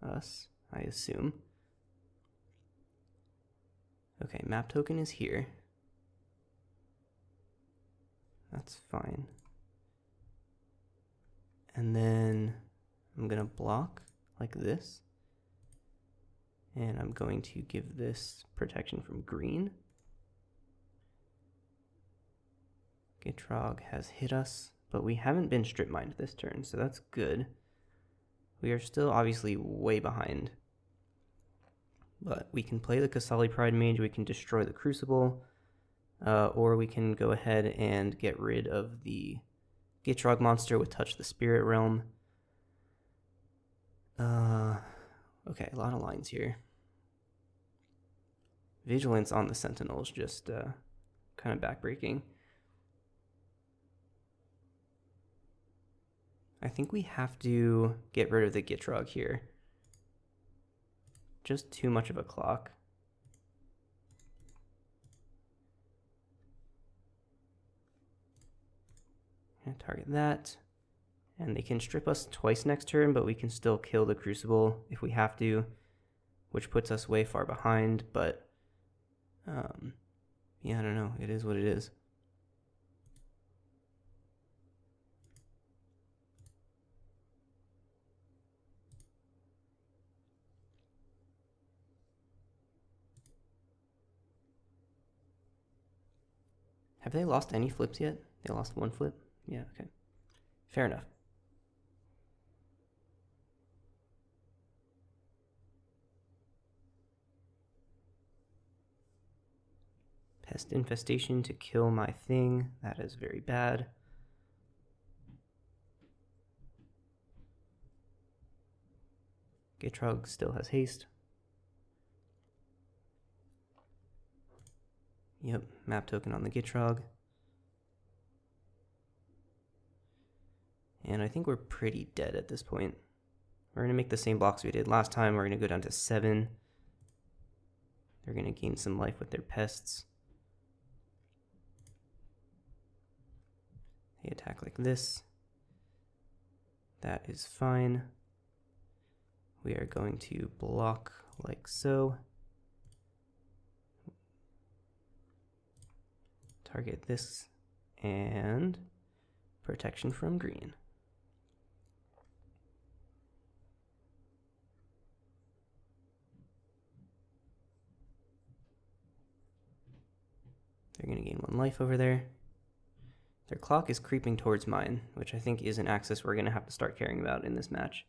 us, I assume. Okay, map token is here. That's fine. And then I'm going to block like this. And I'm going to give this protection from green. Gitrog has hit us, but we haven't been strip mined this turn, so that's good. We are still obviously way behind. But we can play the Kasali Pride Mage, we can destroy the Crucible, or we can go ahead and get rid of the Gitrog monster with Touch the Spirit Realm. Okay, a lot of lines here. Vigilance on the Sentinel is just kind of backbreaking. I think we have to get rid of the Gitrog here. Just too much of a clock. And target that. And they can strip us twice next turn, but we can still kill the Crucible if we have to, which puts us way far behind, but yeah, I don't know. It is what it is. Have they lost any flips yet? They lost one flip? Yeah, okay. Fair enough. Pest Infestation to kill my thing. That is very bad. Gitrog still has haste. Yep, map token on the Gitrog. And I think we're pretty dead at this point. We're going to make the same blocks we did last time. We're going to go down to 7. They're going to gain some life with their pests. They attack like this. That is fine. We are going to block like so. Target this and protection from green. They're going to gain 1 life over there. Their clock is creeping towards mine, which I think is an axis we're going to have to start caring about in this match.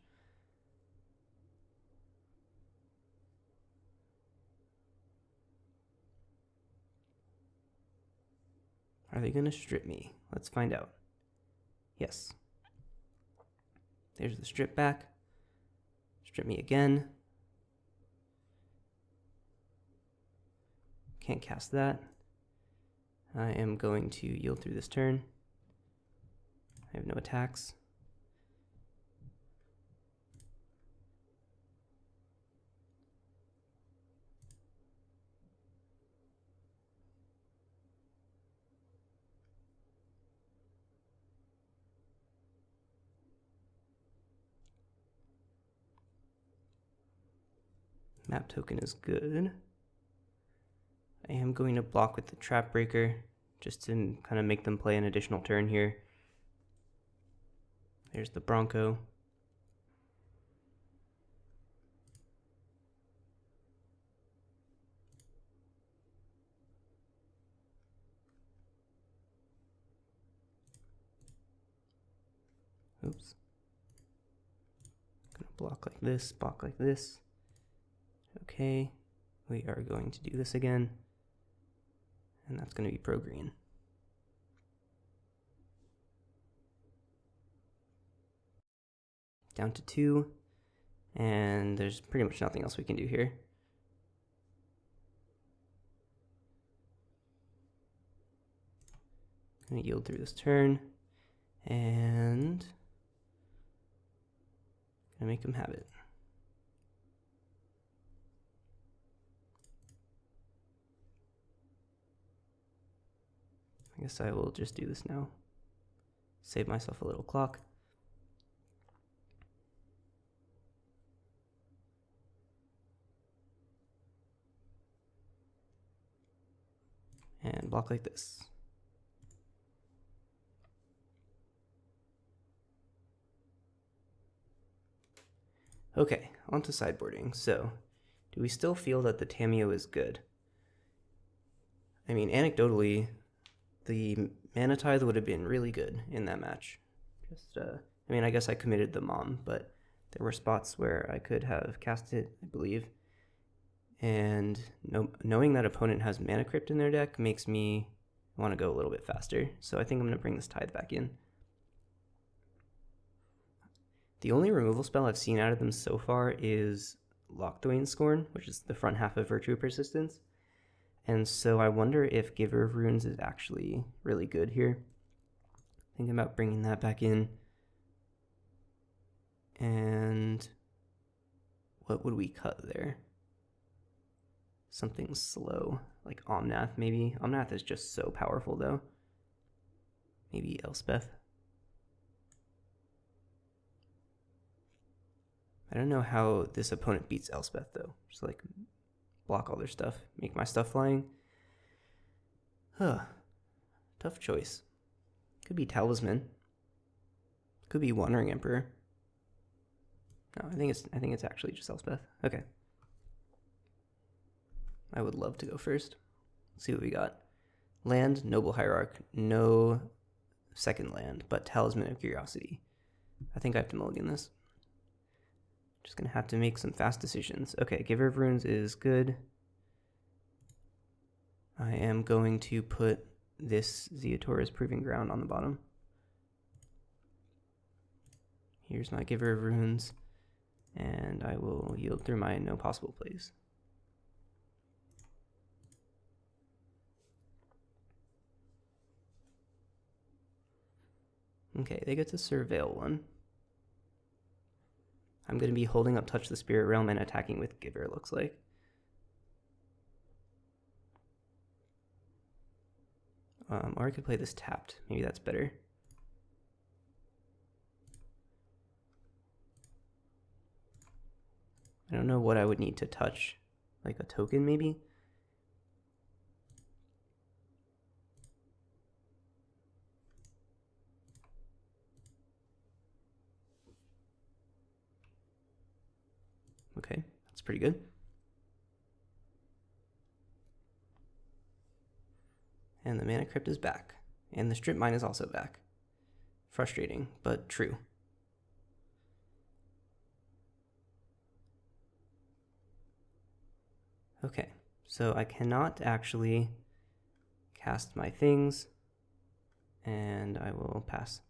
Are they going to strip me? Let's find out. Yes. There's the strip back. Strip me again. Can't cast that. I am going to yield through this turn. I have no attacks. Map token is good. I am going to block with the Trap Breaker just to kind of make them play an additional turn here. There's the Bronco. Oops. Gonna block like this, block like this. Okay, we are going to do this again, and that's going to be pro green. Down to 2, and there's pretty much nothing else we can do here. Gonna yield through this turn, and gonna make him have it. I guess I will just do this now. Save myself a little clock. And block like this. Okay, on to sideboarding. So, do we still feel that the Tamiyo is good? I mean, anecdotally, the Mana Tithe would have been really good in that match. I mean, I guess I committed the Mom, but there were spots where I could have cast it, I believe. And knowing that opponent has Mana Crypt in their deck makes me want to go a little bit faster. So I think I'm going to bring this Tithe back in. The only removal spell I've seen out of them so far is Lochthwain's Scorn, which is the front half of Virtue Persistence. And so I wonder if Giver of Runes is actually really good here. Thinking about bringing that back in. And what would we cut there? Something slow, like Omnath maybe. Omnath is just so powerful though. Maybe Elspeth. I don't know how this opponent beats Elspeth though. Just like block all their stuff, make my stuff flying. Huh. Tough choice. Could be Talisman. Could be Wandering Emperor. No, I think it's actually just Elspeth. Okay. I would love to go first. Let's see what we got. Land, Noble Hierarch, no second land, but Talisman of Curiosity. I think I have to mulligan this. Just gonna have to make some fast decisions. Okay, Giver of Runes is good. I am going to put this Zeotora's Proving Ground on the bottom. Here's my Giver of Runes, and I will yield through my no possible plays. Okay, they get to Surveil one. I'm going to be holding up Touch the Spirit Realm and attacking with Giver, it looks like. Or I could play this tapped. Maybe that's better. I don't know what I would need to touch. Like a token, maybe? Okay, that's pretty good. And the Mana Crypt is back. And the Strip Mine is also back. Frustrating, but true. Okay, so I cannot actually cast my things, and I will pass.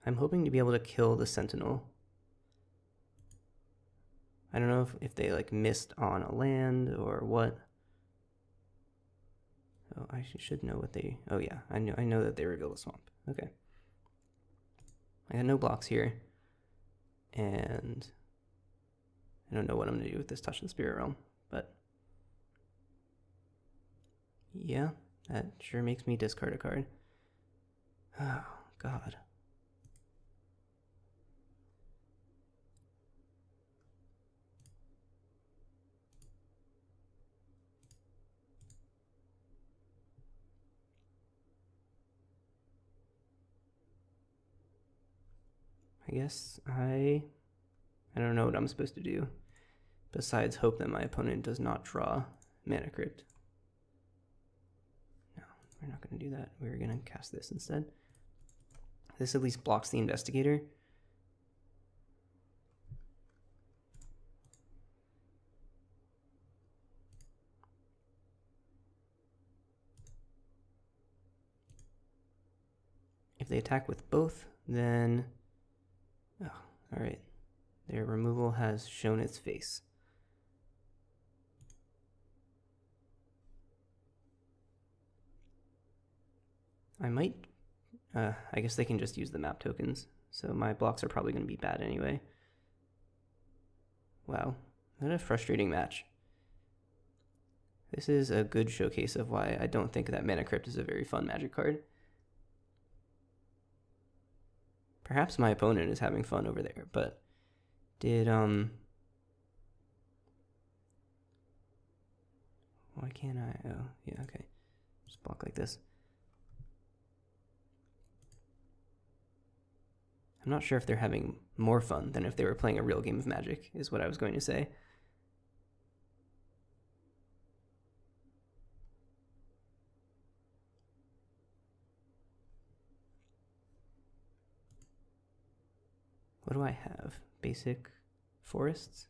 I'm hoping to be able to kill the Sentinel. I don't know if they like missed on a land or what. Oh, I should know what they... Oh yeah, I know that they revealed a swamp. Okay. I got no blocks here. And I don't know what I'm going to do with this Touch the Spirit Realm, but Yeah, that sure makes me discard a card. Oh, God. I guess I don't know what I'm supposed to do besides hope that my opponent does not draw Mana Crypt. No, we're not going to do that. We're going to cast this instead. This at least blocks the Investigator. If they attack with both, then... Oh, alright. Their removal has shown its face. I might... I guess they can just use the map tokens, so my blocks are probably going to be bad anyway. Wow, what a frustrating match. This is a good showcase of why I don't think that Mana Crypt is a very fun Magic card. Perhaps my opponent is having fun over there, but did, why can't I, oh, yeah, okay. Just block like this. I'm not sure if they're having more fun than if they were playing a real game of Magic, is what I was going to say. What do I have? Basic forests?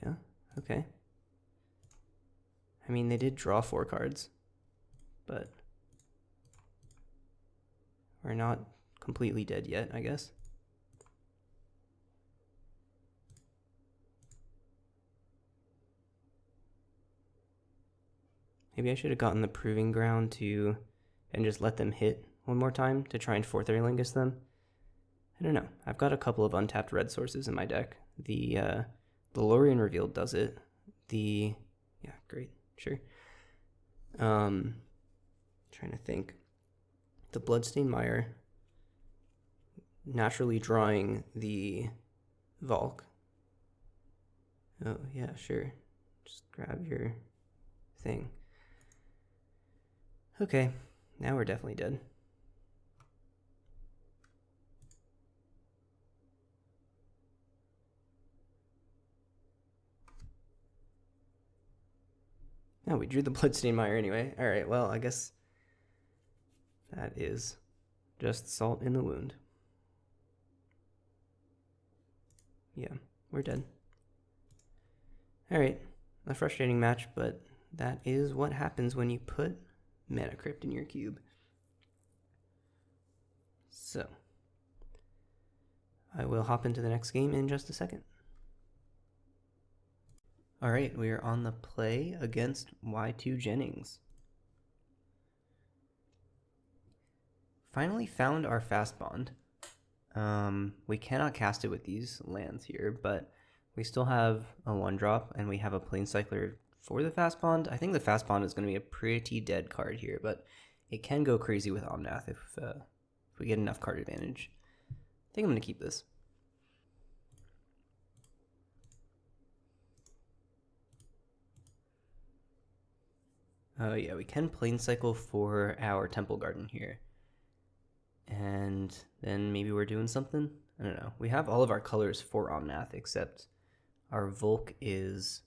Yeah, okay. I mean, they did draw 4 cards, but we're not completely dead yet, I guess. Maybe I should have gotten the Proving Ground to and just let them hit one more time to try and 4th Eorlingas them. I don't know. I've got a couple of untapped red sources in my deck. The Lorien Revealed does it. Yeah, great, sure. Trying to think. The Bloodstained Mire, naturally drawing the Valk. Oh, yeah, sure. Just grab your thing. Okay, now we're definitely dead. No, we drew the Bloodstained Mire anyway. Alright, well, I guess that is just salt in the wound. Yeah, we're dead. Alright, a frustrating match, but that is what happens when you put Mana Crypt in your cube. So, I will hop into the next game in just a second. Alright, we are on the play against Y2 Jennings. Finally found our fast bond. We cannot cast it with these lands here, but we still have a 1-drop, and we have a Planescycler for the fast bond. I think the fast bond is going to be a pretty dead card here, but it can go crazy with Omnath if we get enough card advantage. I think I'm going to keep this. Oh yeah, we can Planescycle for our Temple Garden here. And then maybe we're doing something? I don't know. We have all of our colors for Omnath, except our Volk is...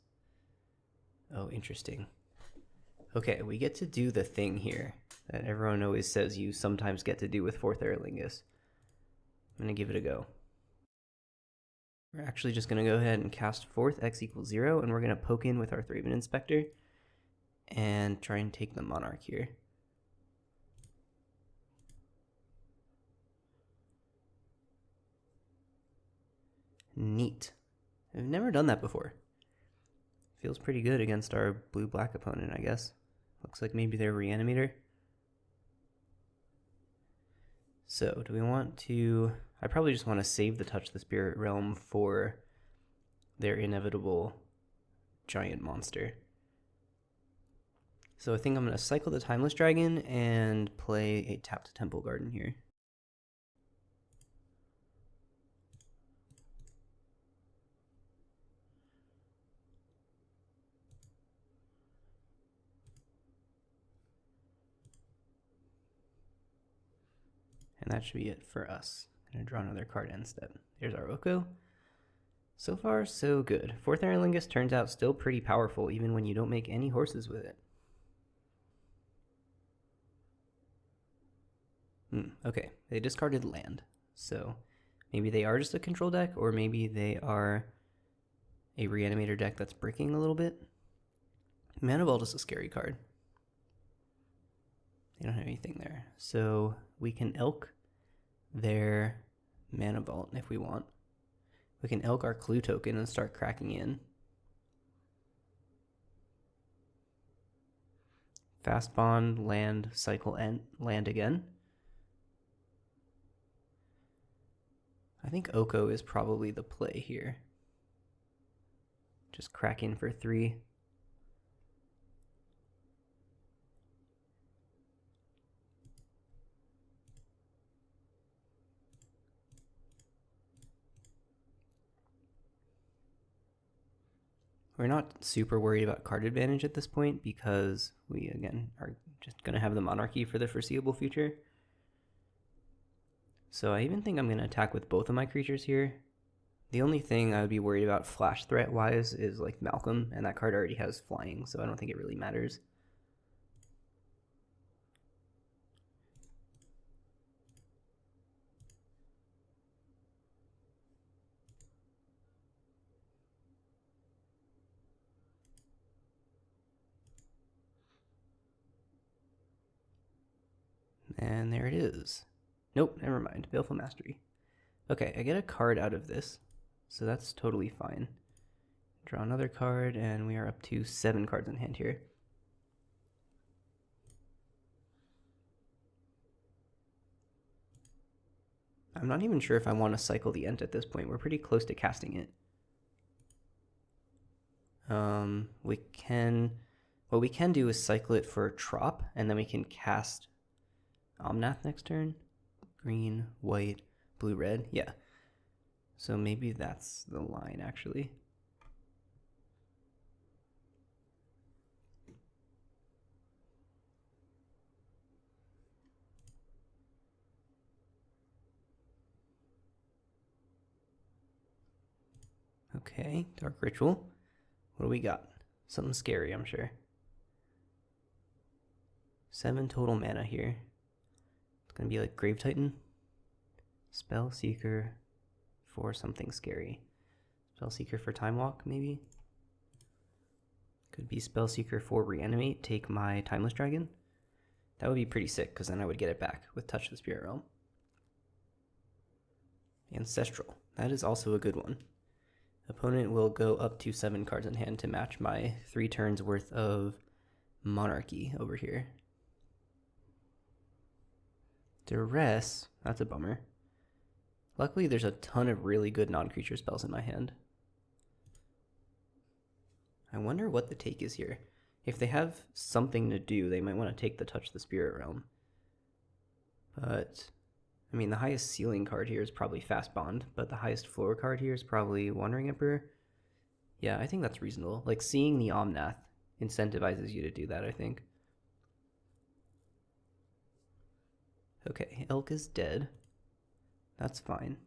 Oh, interesting. Okay, we get to do the thing here that everyone always says you sometimes get to do with 4th Eorlingas. I'm going to give it a go. We're actually just going to go ahead and cast 4th X = 0, and we're going to poke in with our Thraben Inspector and try and take the Monarch here. Neat. I've never done that before. Feels pretty good against our blue-black opponent, I guess. Looks like maybe they're Reanimator. So, do we want to... I probably just want to save the Touch the Spirit Realm for their inevitable giant monster. So I think I'm going to cycle the Timeless Dragon and play a tapped Temple Garden here. And that should be it for us. I'm going to draw another card end step. There's our Oko. So far, so good. 4th Eorlingas turns out still pretty powerful, even when you don't make any horses with it. Okay, they discarded land. So maybe they are just a control deck, or maybe they are a reanimator deck that's breaking a little bit. Mana Vault is a scary card. They don't have anything there. So we can Elk their Mana Vault if we want. We can Elk our Clue token and start cracking in. Fast Bond, land, cycle, and land again. I think Oko is probably the play here. Just crack in for 3. We're not super worried about card advantage at this point because we, again, are just going to have the Monarchy for the foreseeable future. So I even think I'm going to attack with both of my creatures here. The only thing I would be worried about flash threat wise is like Malcolm, and that card already has flying, so I don't think it really matters. And there it is. Nope, never mind. Baleful Mastery. Okay, I get a card out of this, so that's totally fine. Draw another card, and we are up to 7 cards in hand here. I'm not even sure if I want to cycle the Ent at this point. We're pretty close to casting it. What we can do is cycle it for Trop, and then we can cast Omnath next turn. Green, white, blue, red. Yeah. So maybe that's the line, actually. Okay, Dark Ritual. What do we got? Something scary, I'm sure. 7 total mana here. It's going to be like Grave Titan. Spell Seeker for something scary. Spell Seeker for Time Walk, maybe? Could be Spell Seeker for Reanimate, take my Timeless Dragon. That would be pretty sick, because then I would get it back with Touch the Spirit Realm. Ancestral. That is also a good one. Opponent will go up to 7 cards in hand to match my 3 turns worth of Monarchy over here. Duress, that's a bummer. Luckily, there's a ton of really good non-creature spells in my hand. I wonder what the take is here. If they have something to do, they might want to take the Touch the Spirit Realm. But I mean, the highest ceiling card here is probably Fast Bond, but the highest floor card here is probably Wandering Emperor. Yeah, I think that's reasonable. Like, seeing the Omnath incentivizes you to do that, I think. Okay, Elk is dead. That's fine.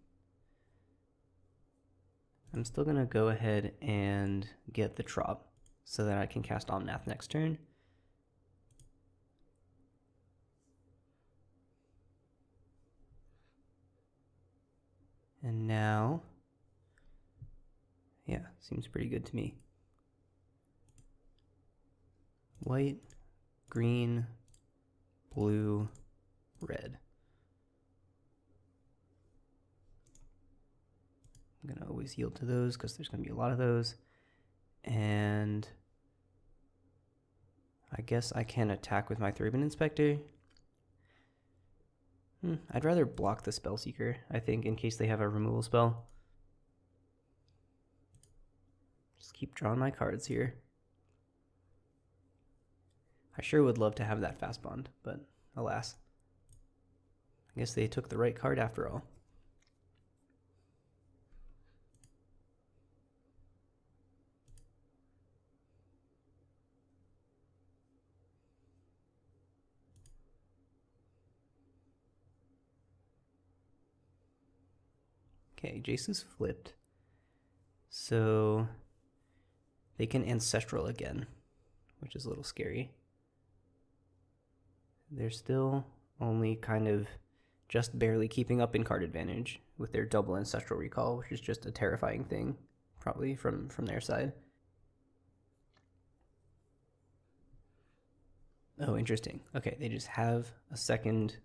I'm still going to go ahead and get the Trop so that I can cast Omnath next turn. And now, yeah, seems pretty good to me. White, green, blue, red. I'm going to always yield to those because there's going to be a lot of those. And I guess I can attack with my Thraben Inspector. I'd rather block the Spellseeker, I think, in case they have a removal spell. Just keep drawing my cards here. I sure would love to have that fast bond, but alas. I guess they took the right card after all. Okay, Jace is flipped. So they can Ancestral again, which is a little scary. They're still only kind of just barely keeping up in card advantage with their double Ancestral Recall, which is just a terrifying thing, probably from their side. Oh, interesting. Okay, they just have a second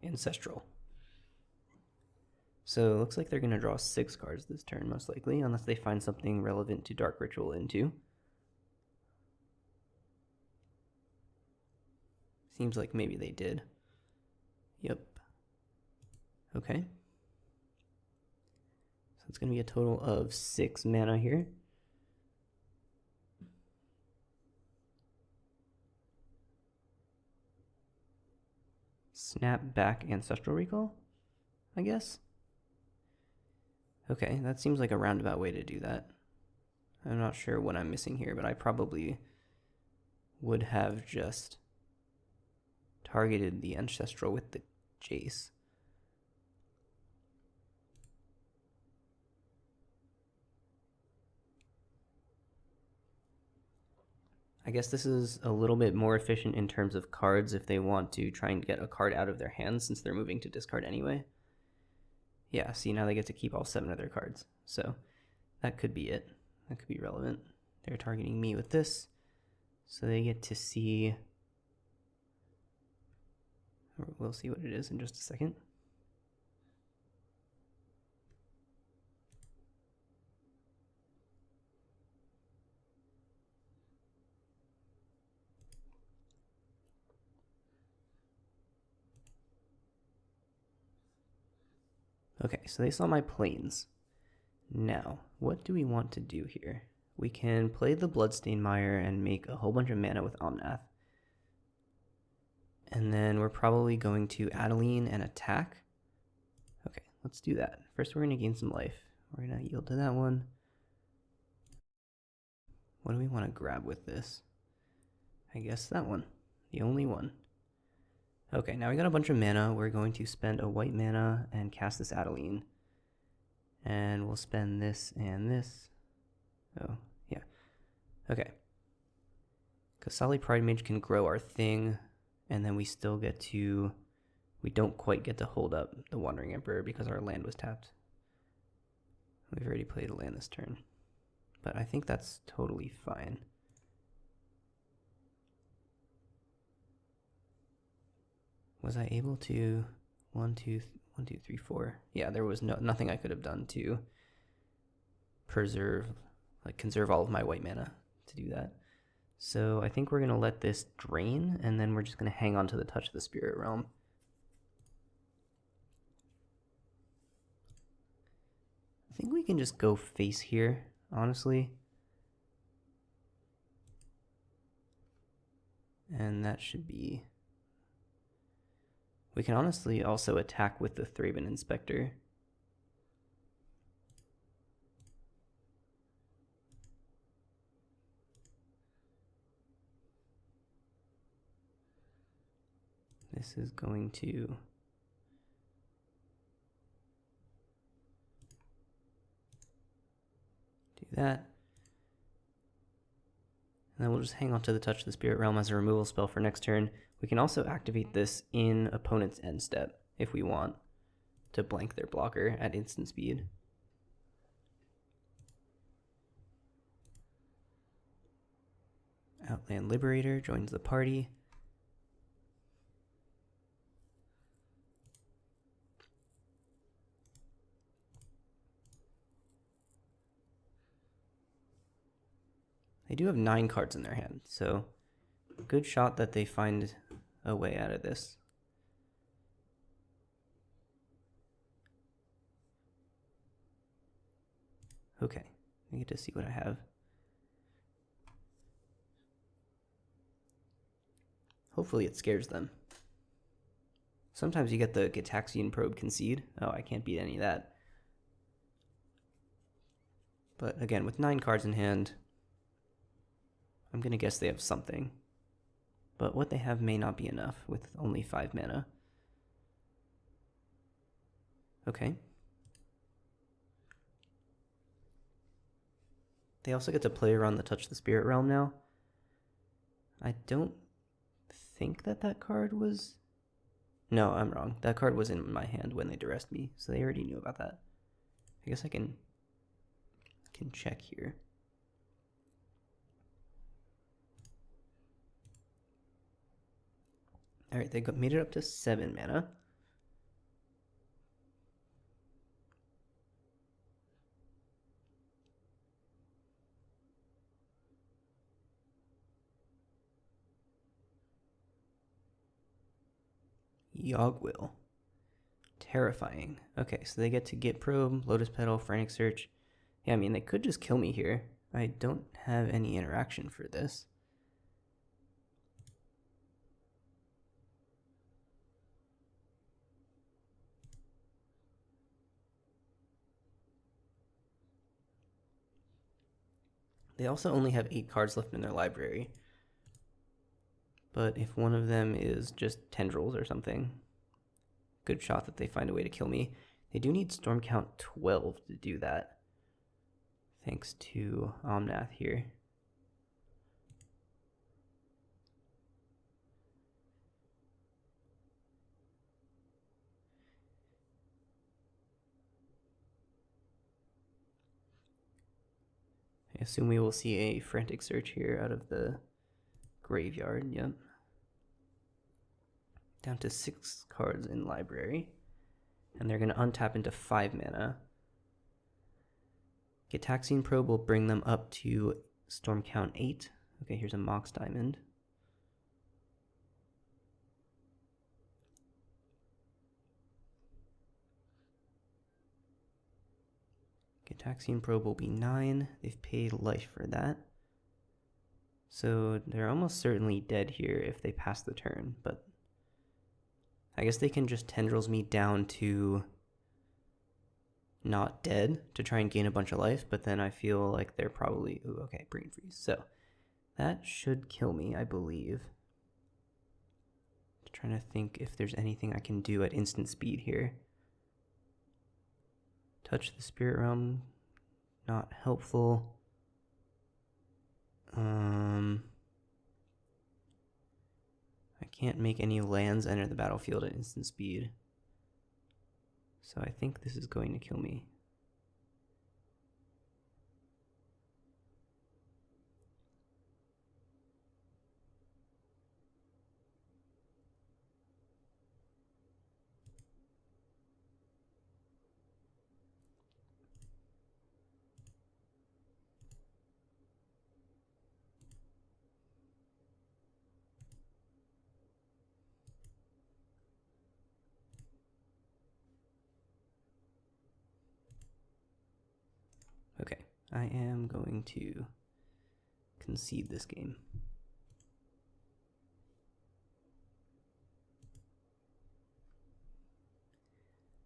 Ancestral. So it looks like they're going to draw 6 cards this turn, most likely, unless they find something relevant to Dark Ritual into. Seems like maybe they did. Yep. Okay. So it's going to be a total of 6 mana here. Snap back Ancestral Recall, I guess. Okay, that seems like a roundabout way to do that. I'm not sure what I'm missing here, but I probably would have just targeted the Ancestral with the Jace. I guess this is a little bit more efficient in terms of cards if they want to try and get a card out of their hands since they're moving to discard anyway. Yeah, see, now they get to keep all 7 of their cards. So that could be it. That could be relevant. They're targeting me with this. So they get to see... We'll see what it is in just a second. Okay, so they saw my planes. Now, what do we want to do here? We can play the Bloodstained Mire and make a whole bunch of mana with Omnath. And then we're probably going to Adeline and attack. Okay, let's do that. First, we're going to gain some life. We're going to yield to that one. What do we want to grab with this? I guess that one. The only one. Okay, now we got a bunch of mana. We're going to spend a white mana and cast this Adeline. And we'll spend this and this. Oh, yeah. Okay. Kasali Pride Mage can grow our thing, and then we still get to... We don't quite get to hold up the Wandering Emperor because our land was tapped. We've already played a land this turn. But I think that's totally fine. Was I able to 1, 2, 3, 4? Yeah, there was nothing I could have done to conserve all of my white mana to do that. So I think we're gonna let this drain, and then we're just gonna hang on to the Touch of the Spirit Realm. I think we can just go face here, honestly. And that should be... We can honestly also attack with the Thraben Inspector. This is going to do that. And then we'll just hang on to the Touch of the Spirit Realm as a removal spell for next turn. We can also activate this in opponent's end step if we want to blank their blocker at instant speed. Outland Liberator joins the party. They do have 9 cards in their hand, so good shot that they find a way out of this. Okay, I get to see what I have. Hopefully it scares them. Sometimes you get the Gitaxian Probe concede. Oh, I can't beat any of that. But again, with 9 cards in hand, I'm going to guess they have something. But what they have may not be enough with only 5 mana. Okay. They also get to play around the Touch the Spirit Realm now. I don't think that card was... No, I'm wrong. That card was in my hand when they duressed me, so they already knew about that. I guess I can check here. Alright, they made it up to 7 mana. Yogwill. Terrifying. Okay, so they get to Git Probe, Lotus Petal, Frantic Search. Yeah, I mean, they could just kill me here. I don't have any interaction for this. They also only have 8 cards left in their library. But if one of them is just tendrils or something, good shot that they find a way to kill me. They do need Storm Count 12 to do that. Thanks to Omnath here. I assume we will see a Frantic Search here out of the graveyard, yep. Down to 6 cards in library. And they're going to untap into 5 mana. Gitaxian Probe will bring them up to Storm Count 8. Okay, here's a Mox Diamond. Gitaxian Probe will be 9. They've paid life for that. So they're almost certainly dead here if they pass the turn, but I guess they can just Tendrils me down to not dead to try and gain a bunch of life, but then I feel like they're probably... Ooh, okay, Brain Freeze. So that should kill me, I believe. Just trying to think if there's anything I can do at instant speed here. Touch the Spirit Realm, not helpful. I can't make any lands enter the battlefield at instant speed. So I think this is going to kill me. Okay, I am going to concede this game.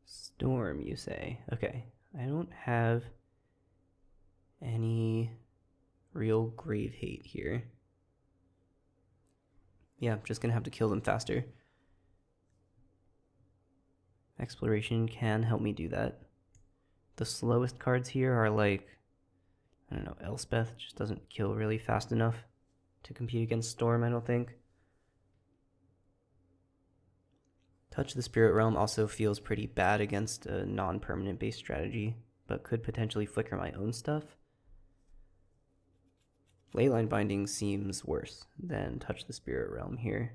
Storm, you say? Okay, I don't have any real grave hate here. Yeah, I'm just gonna have to kill them faster. Exploration can help me do that. The slowest cards here are like, I don't know, Elspeth just doesn't kill really fast enough to compete against Storm, I don't think. Touch the Spirit Realm also feels pretty bad against a non-permanent based strategy, but could potentially flicker my own stuff. Leyline Binding seems worse than Touch the Spirit Realm here.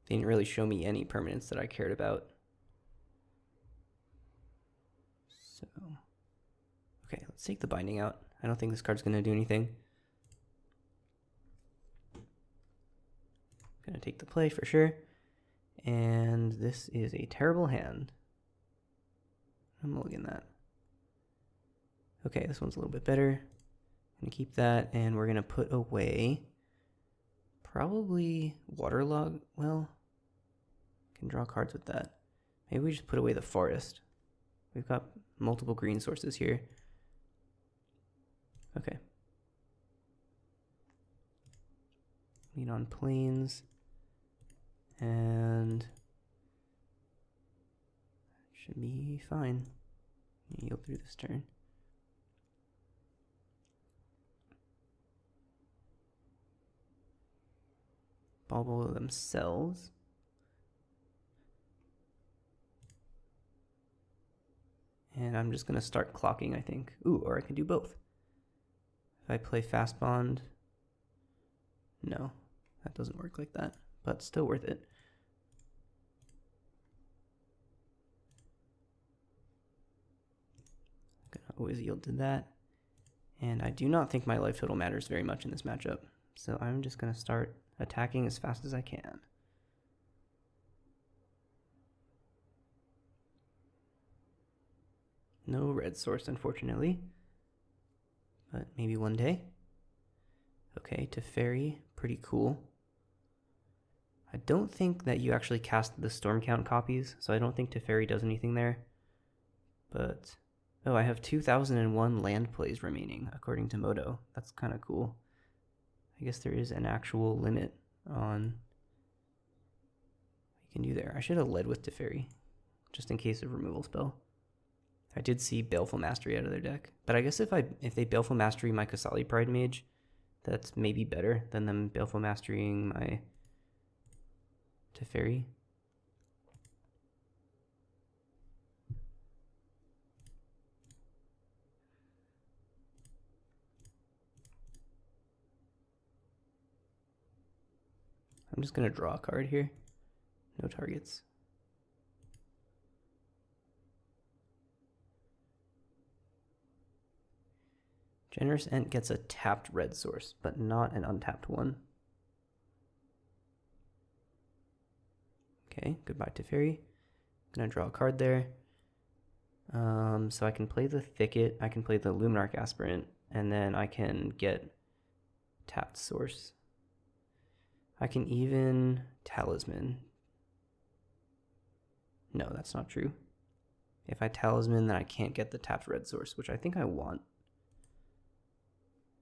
They didn't really show me any permanents that I cared about. So, okay, let's take the Binding out. I don't think this card's going to do anything. Gonna take the play for sure. And this is a terrible hand. I'm looking at that. Okay, this one's a little bit better. I'm gonna keep that, and we're gonna put away probably Waterlog. Well, can draw cards with that. Maybe we just put away the Forest. We've got multiple green sources here. Okay. Lean on Plains. And should be fine. Yield through this turn. Bobble themselves. And I'm just going to start clocking, I think. Ooh, or I can do both. If I play Fast Bond, no, that doesn't work like that, but still worth it. I'm going to always yield to that. And I do not think my life total matters very much in this matchup. So I'm just going to start attacking as fast as I can. No red source, unfortunately. But maybe one day. Okay, Teferi, pretty cool. I don't think that you actually cast the Storm Count copies, so I don't think Teferi does anything there. But, oh, I have 2001 land plays remaining, according to Moto. That's kind of cool. I guess there is an actual limit on what you can do there. I should have led with Teferi, just in case of removal spell. I did see Baleful Mastery out of their deck, but I guess if they Baleful Mastery my Kasali Pride Mage, that's maybe better than them Baleful Masterying my Teferi. I'm just going to draw a card here. No targets. Generous Ent gets a tapped red source, but not an untapped one. Okay, goodbye Teferi. I'm going to draw a card there. So I can play the Thicket, I can play the Luminarch Aspirant, and then I can get tapped source. I can even Talisman. No, that's not true. If I Talisman, then I can't get the tapped red source, which I think I want.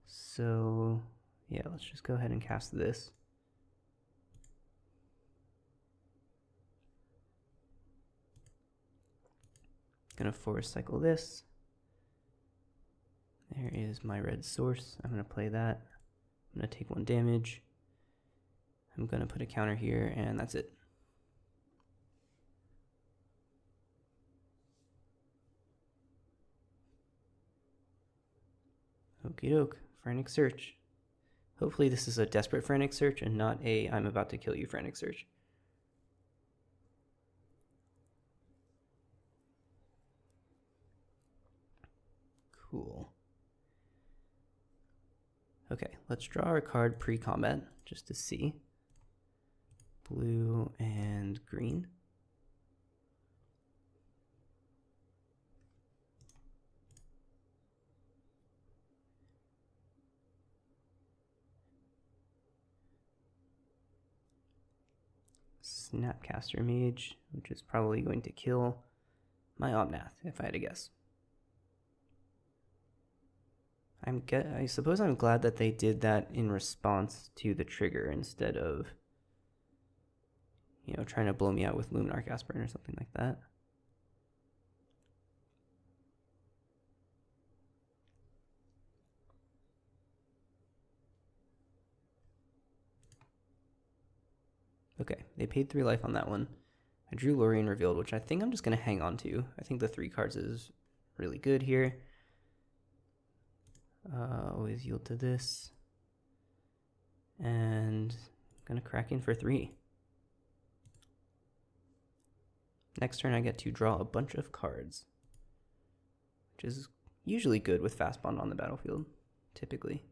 So, yeah, let's just go ahead and cast this. Gonna force cycle this. There is my red source. I'm gonna play that. I'm gonna take 1 damage. I'm gonna put a counter here, and that's it. Okie doke. Frantic Search. Hopefully this is a desperate Frantic Search and not a I'm about to kill you Frantic Search. Cool. Okay, let's draw our card pre-combat just to see. Blue and green. Snapcaster Mage, which is probably going to kill my Omnath, if I had to guess. I suppose I'm glad that they did that in response to the trigger instead of, you know, trying to blow me out with Luminarch Aspirant or something like that. Okay, they paid 3 life on that one. I drew Lorien Revealed, which I think I'm just going to hang on to. I think the 3 cards is really good here. Always yield to this. And I'm going to crack in for 3. Next turn I get to draw a bunch of cards, which is usually good with Fast Bond on the battlefield, typically.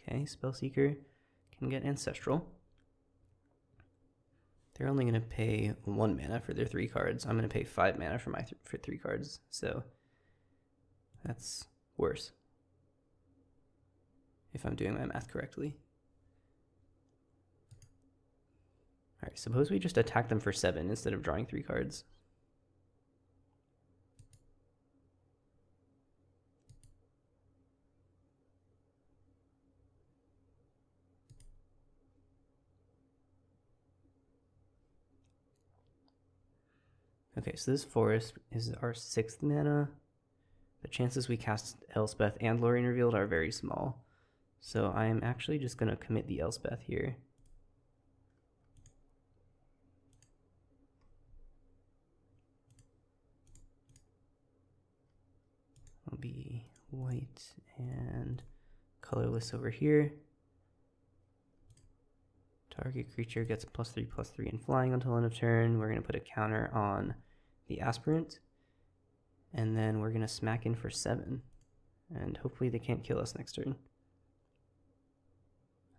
Okay, Spellseeker can get Ancestral. They're only going to pay 1 mana for their 3 cards. I'm going to pay 5 mana for my for 3 cards. So that's worse, if I'm doing my math correctly. All right, suppose we just attack them for 7 instead of drawing 3 cards. Okay, so this forest is our 6th mana. The chances we cast Elspeth and Lorien Revealed are very small. So I am actually just going to commit the Elspeth here. I'll be white and colorless over here. Target creature gets +3/+3 in flying until end of turn. We're going to put a counter on the Aspirant. And then we're going to smack in for 7. And hopefully they can't kill us next turn.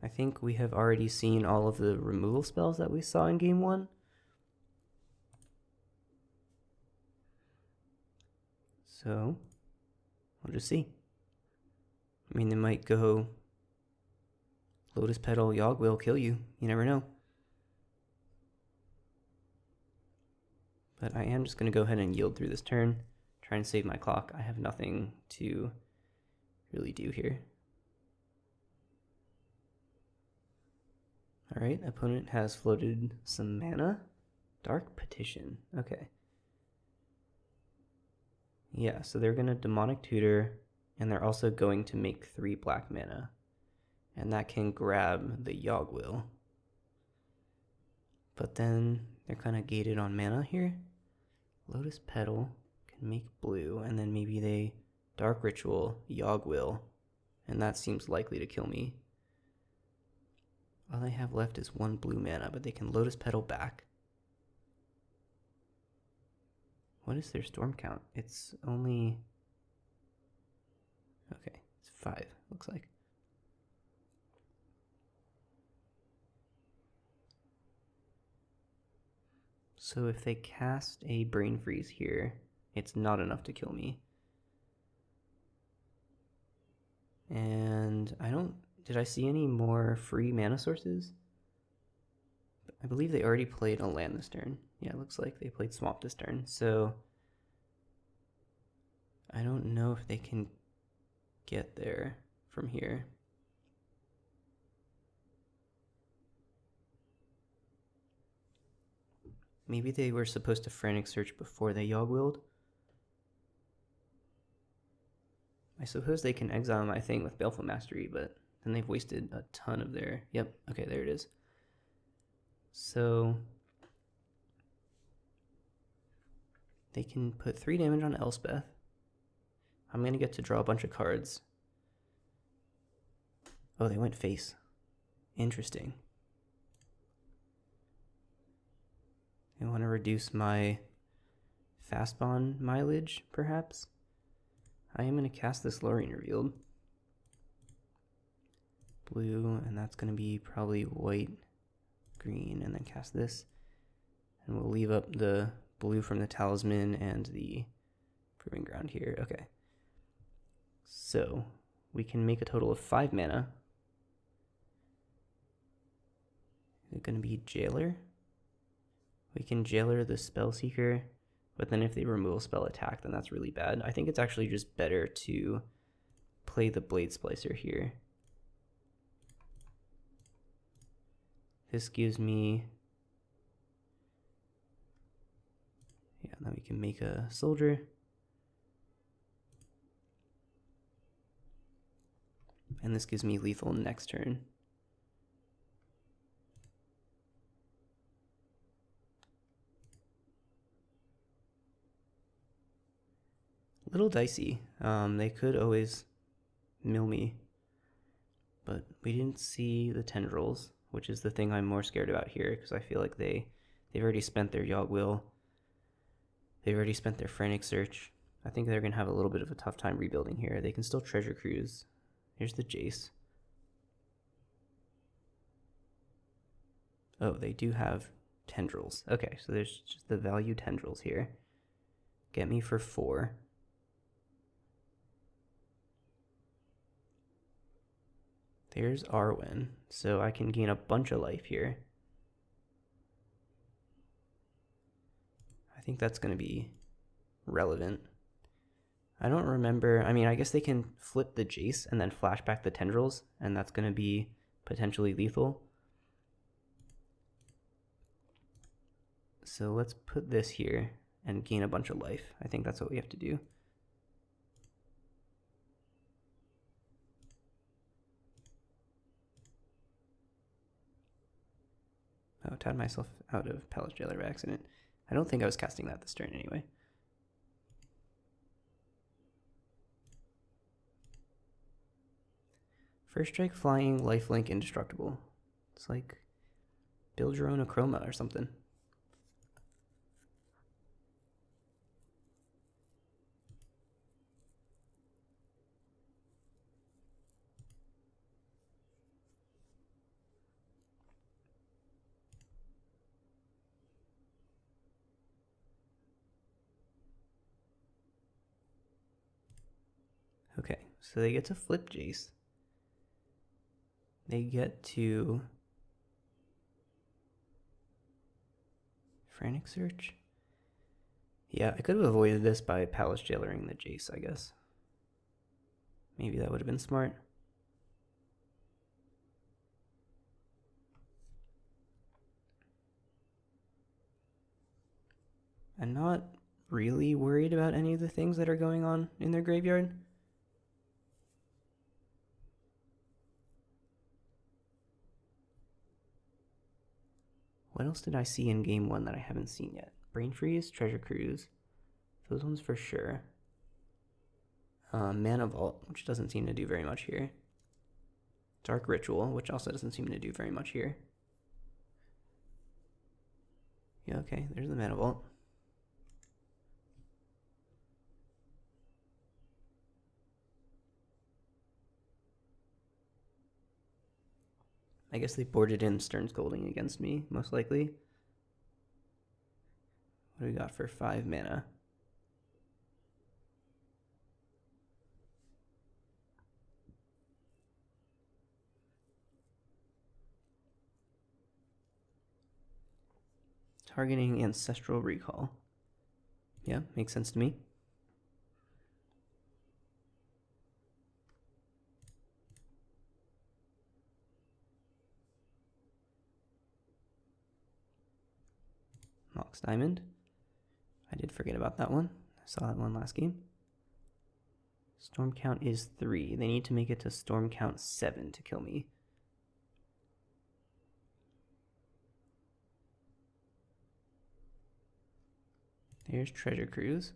I think we have already seen all of the removal spells that we saw in game 1. So we'll just see. I mean, they might go Lotus Petal, Yogg will kill you. You never know. But I am just going to go ahead and yield through this turn. Try and save my clock. I have nothing to really do here. Alright, opponent has floated some mana. Dark Petition. Okay. Yeah, so they're going to Demonic Tutor, and they're also going to make 3 black mana. And that can grab the Yogg will. But then they're kind of gated on mana here. Lotus Petal can make blue, and then maybe they Dark Ritual, Yogg will, and that seems likely to kill me. All they have left is 1 blue mana, but they can Lotus Petal back. What is their storm count? It's only... okay, it's 5, looks like. So if they cast a Brain Freeze here, it's not enough to kill me. And I don't... did I see any more free mana sources? I believe they already played a land this turn. Yeah, it looks like they played Swamp this turn. So I don't know if they can get there from here. Maybe they were supposed to Frantic Search before they Yogg-willed. I suppose they can exile my thing with Baleful Mastery, but then they've wasted a ton of their... yep, okay, there it is. So they can put 3 damage on Elspeth. I'm going to get to draw a bunch of cards. Oh, they went face. Interesting. I want to reduce my fast bond mileage, perhaps. I am going to cast this Lorien Revealed. Blue, and that's going to be probably white, green, and then cast this. And we'll leave up the blue from the Talisman and the Proving Ground here. Okay. So we can make a total of 5 mana. Is it going to be Jailer? We can Jailer the Spellseeker, but then if they remove a spell attack, then that's really bad. I think it's actually just better to play the Blade Splicer here. This gives me... yeah, now we can make a soldier. And this gives me lethal next turn. Little dicey. They could always mill me, but we didn't see the tendrils, which is the thing I'm more scared about here, because I feel like they've already spent their Yogg-will. They've already spent their Frantic Search. I think they're going to have a little bit of a tough time rebuilding here. They can still Treasure Cruise. Here's the Jace. Oh, they do have tendrils. Okay, so there's just the value tendrils here. Get me for 4. There's Arwen, so I can gain a bunch of life here. I think that's going to be relevant. I don't remember. I mean, I guess they can flip the Jace and then flash back the tendrils, and that's going to be potentially lethal. So let's put this here and gain a bunch of life. I think that's what we have to do. Oh, tied myself out of Palace Jailer by accident. I don't think I was casting that this turn anyway. First strike, flying, lifelink, indestructible. It's like build your own Acroma or something. Okay, so they get to flip Jace. They get to Frantic Search. Yeah, I could have avoided this by Palace Jailering the Jace, I guess. Maybe that would have been smart. I'm not really worried about any of the things that are going on in their graveyard. What else did I see in game 1 that I haven't seen yet? Brain Freeze, Treasure Cruise. Those ones for sure. Mana Vault, which doesn't seem to do very much here. Dark Ritual, which also doesn't seem to do very much here. Yeah, okay, there's the Mana Vault. I guess they boarded in Stern Scolding against me, most likely. What do we got for 5 mana? Targeting Ancestral Recall. Yeah, makes sense to me. Mox Diamond. I did forget about that one. I saw that one last game. Storm count is 3. They need to make it to storm count 7 to kill me. There's Treasure Cruise.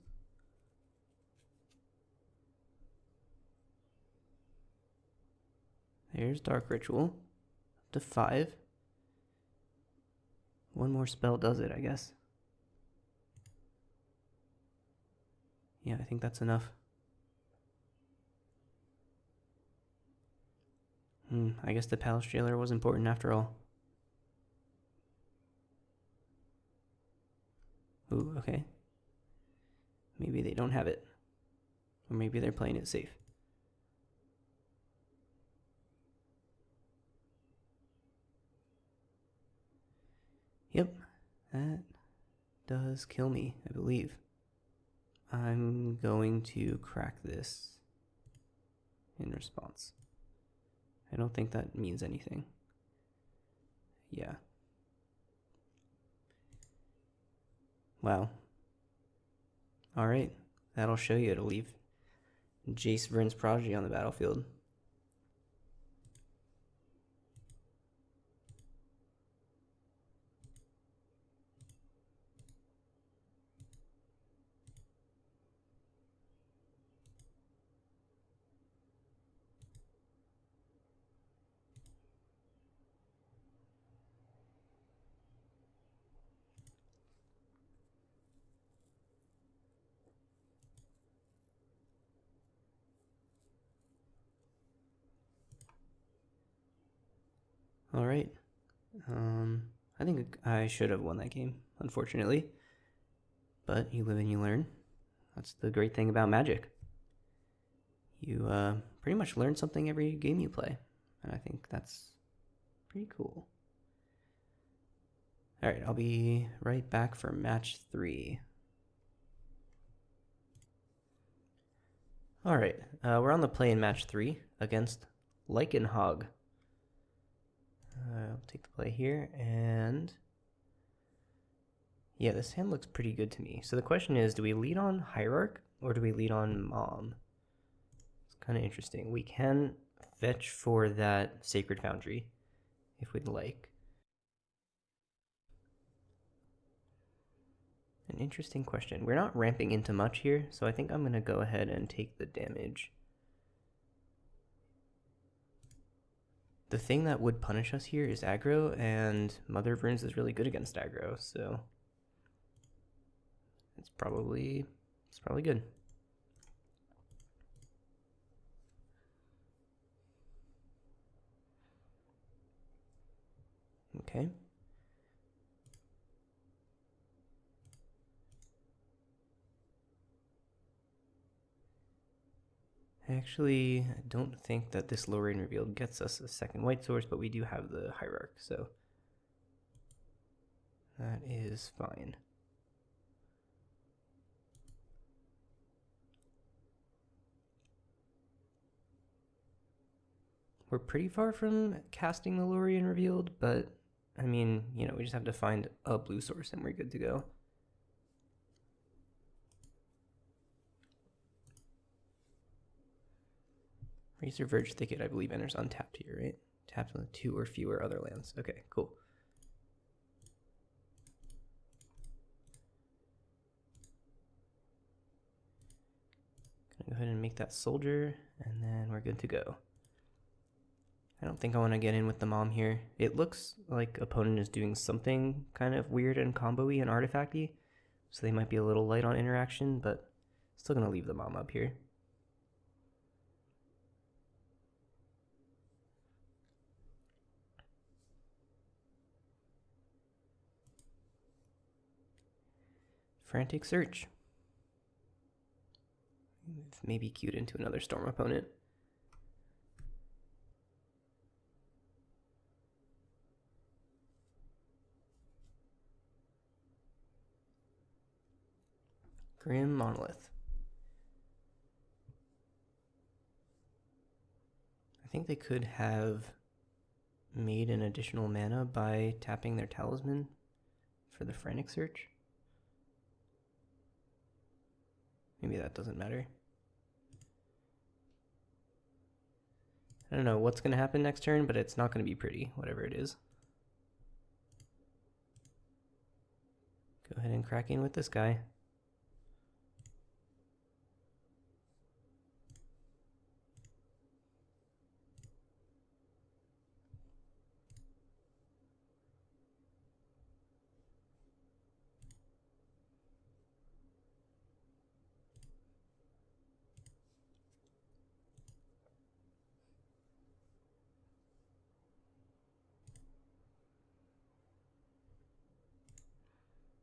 There's Dark Ritual. Up to 5. One more spell does it, I guess. Yeah, I think that's enough. I guess the Palace Jailer was important after all. Ooh, okay. Maybe they don't have it. Or maybe they're playing it safe. Yep, that does kill me, I believe. I'm going to crack this in response. I don't think that means anything. Yeah. Wow. Alright, that'll show you. It'll leave Jace Vryn's Prodigy on the battlefield. Alright. I think I should have won that game, unfortunately. But you live and you learn. That's the great thing about Magic. You pretty much learn something every game you play. And I think that's pretty cool. Alright, I'll be right back for match 3. Alright, we're on the play in match 3 against Lycanhog. I'll take the play here, and yeah, this hand looks pretty good to me. So the question is, do we lead on Hierarch, or do we lead on Mom? It's kind of interesting. We can fetch for that Sacred Foundry, if we'd like. An interesting question. We're not ramping into much here, so I think I'm going to go ahead and take the damage. The thing that would punish us here is aggro, and Mother of Runes is really good against aggro, so it's probably good. Okay. I actually don't think that this Lorraine Revealed gets us a second white source, but we do have the Hierarch, so that is fine. We're pretty far from casting the Lorraine Revealed, but I mean, you know, we just have to find a blue source and we're good to go. Razor Verge Thicket, I believe, enters untapped here, right? Tapped on 2 or fewer other lands. Okay, cool. Gonna go ahead and make that soldier, and then we're good to go. I don't think I want to get in with the Mom here. It looks like opponent is doing something kind of weird and combo-y and artifacty, so they might be a little light on interaction, but still gonna leave the Mom up here. Frantic Search. Maybe queued into another Storm opponent. Grim Monolith. I think they could have made an additional mana by tapping their Talisman for the Frantic Search. Maybe that doesn't matter. I don't know what's going to happen next turn, but it's not going to be pretty, whatever it is. Go ahead and crack in with this guy.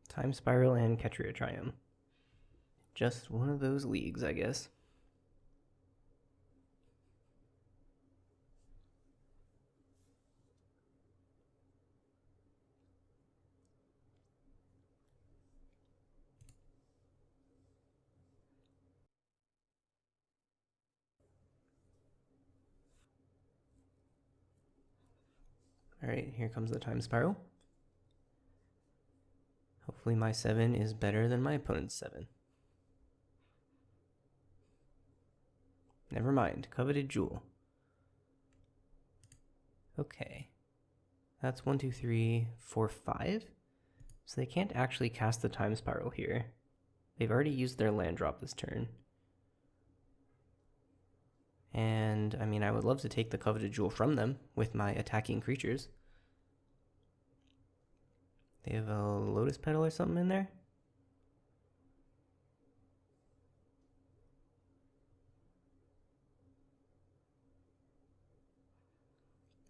Time Spiral and Ketria Triumph. Just one of those leagues, I guess. Alright, here comes the Time Spiral. Hopefully my 7 is better than my opponent's 7. Never mind, Coveted Jewel. Okay. That's 1, 2, 3, 4, 5. So they can't actually cast the Time Spiral here. They've already used their land drop this turn. And, I mean, I would love to take the Coveted Jewel from them with my attacking creatures. They have a Lotus Petal or something in there?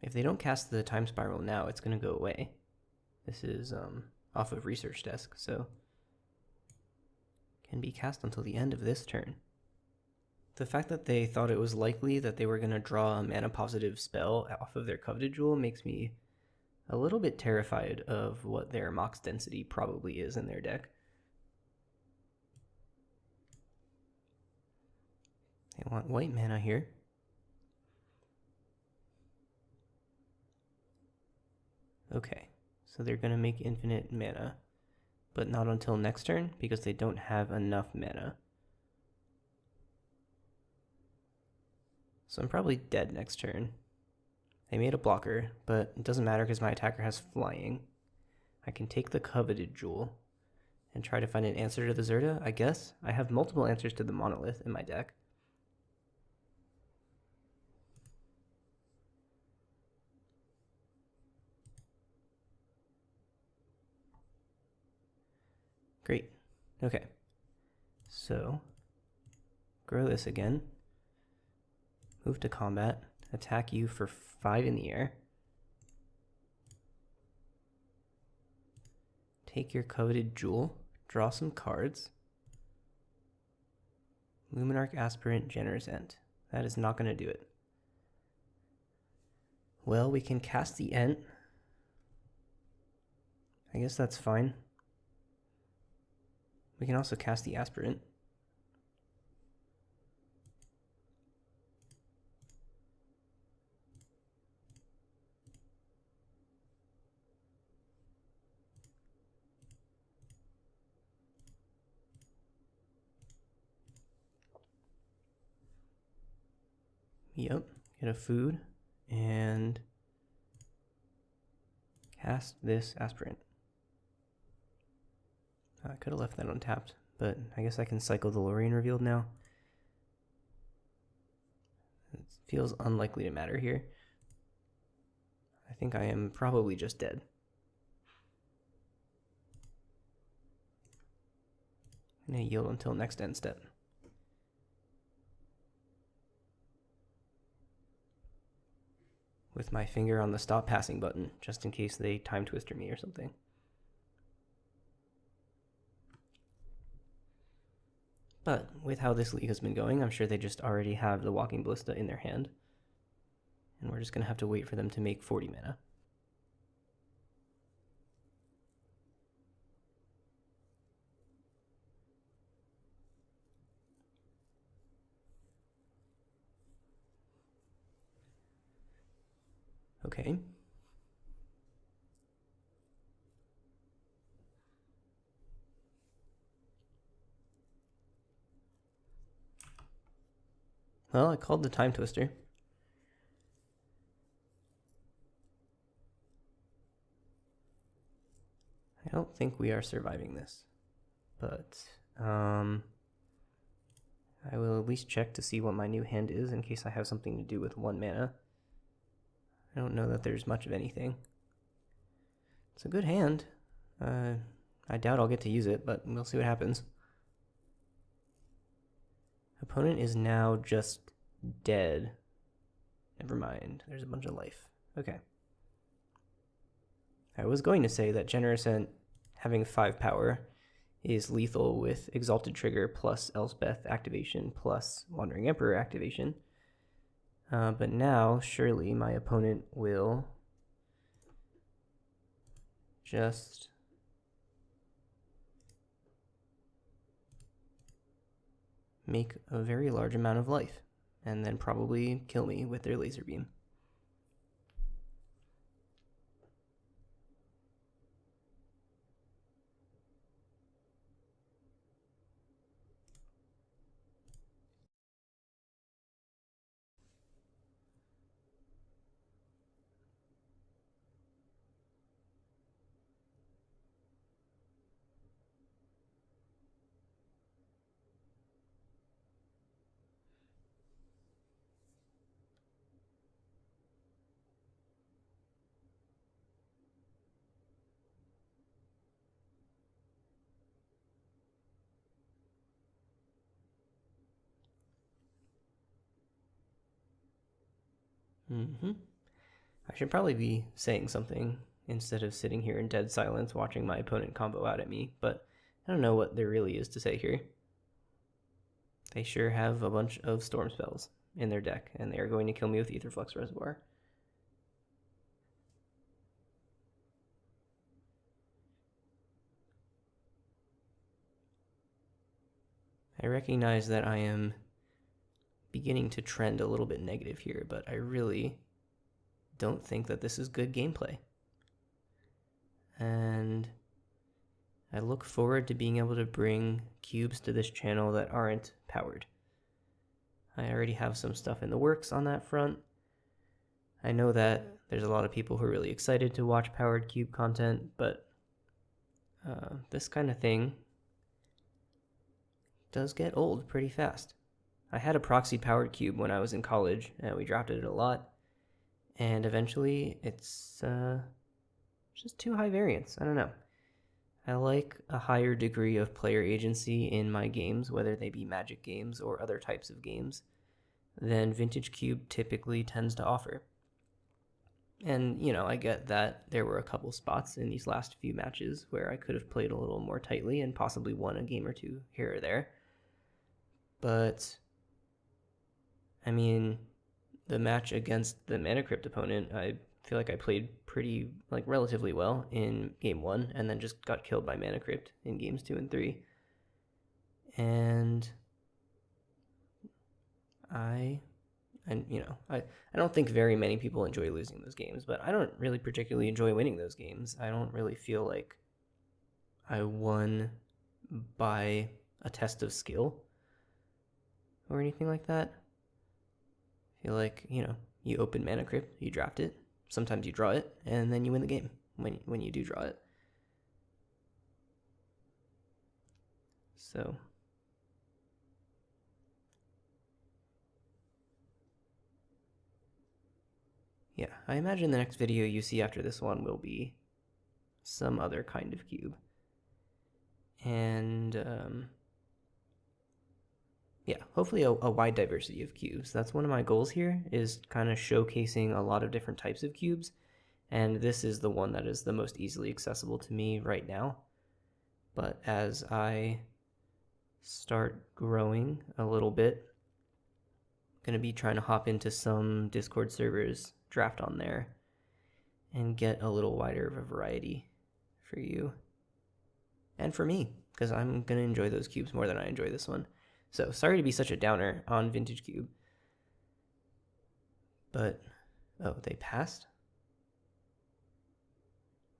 If they don't cast the Time Spiral now, it's going to go away. This is off of research desk, so can be cast until the end of this turn. The fact that they thought it was likely that they were going to draw a mana positive spell off of their Coveted Jewel makes me a little bit terrified of what their Mox Density probably is in their deck. They want white mana here. Okay, so they're going to make infinite mana, but not until next turn because they don't have enough mana. So I'm probably dead next turn. They made a blocker, but it doesn't matter because my attacker has flying. I can take the Coveted Jewel and try to find an answer to the Zerta, I guess. I have multiple answers to the Monolith in my deck. Great. Okay. So, grow this again. Move to combat. Attack you for 5 in the air. Take your Coveted Jewel. Draw some cards. Luminarch Aspirant, Generous Ent. That is not going to do it. Well, we can cast the Ent. I guess that's fine. We can also cast the Aspirant. Yep, get a food and cast this Aspirant. I could have left that untapped, but I guess I can cycle the Lorien Revealed now. It feels unlikely to matter here. I think I am probably just dead. I'm going to yield until next end step. With my finger on the stop passing button, just in case they time twister me or something. But with how this league has been going, I'm sure they just already have the Walking Ballista in their hand. And we're just going to have to wait for them to make 40 mana. Okay. Well, I called the time twister. I don't think we are surviving this, but I will at least check to see what my new hand is in case I have something to do with 1 mana. I don't know that there's much of anything. It's a good hand. I doubt I'll get to use it, but we'll see what happens. Opponent is now just dead. Never mind. There's a bunch of life. Okay. I was going to say that Generous Ent having 5 power is lethal with Exalted Trigger plus Elspeth activation plus Wandering Emperor activation. But now, surely, my opponent will just make a very large amount of life, and then probably kill me with their laser beam. I should probably be saying something instead of sitting here in dead silence watching my opponent combo out at me, but I don't know what there really is to say here. They sure have a bunch of storm spells in their deck, and they are going to kill me with Aetherflux Reservoir. I recognize that I am beginning to trend a little bit negative here, but I really don't think that this is good gameplay. And I look forward to being able to bring cubes to this channel that aren't powered. I already have some stuff in the works on that front. I know that there's a lot of people who are really excited to watch powered cube content, but this kind of thing does get old pretty fast. I had a proxy powered cube when I was in college, and we drafted it a lot, and eventually it's just too high variance. I don't know. I like a higher degree of player agency in my games, whether they be Magic games or other types of games, than Vintage Cube typically tends to offer. And, you know, I get that there were a couple spots in these last few matches where I could have played a little more tightly and possibly won a game or two here or there. But, I mean, the match against the Mana Crypt opponent, I feel like I played pretty, relatively well in game 1, and then just got killed by Mana Crypt in games 2 and 3. And I don't think very many people enjoy losing those games, but I don't really particularly enjoy winning those games. I don't really feel like I won by a test of skill or anything like that. I feel like, you open Mana Crypt, you draft it, sometimes you draw it, and then you win the game when you do draw it. So yeah, I imagine the next video you see after this one will be some other kind of cube. And yeah, hopefully a wide diversity of cubes. That's one of my goals here, is kind of showcasing a lot of different types of cubes. And this is the one that is the most easily accessible to me right now. But as I start growing a little bit, I'm going to be trying to hop into some Discord servers, draft on there, and get a little wider of a variety for you and for me, because I'm going to enjoy those cubes more than I enjoy this one. So sorry to be such a downer on Vintage Cube, but oh, they passed?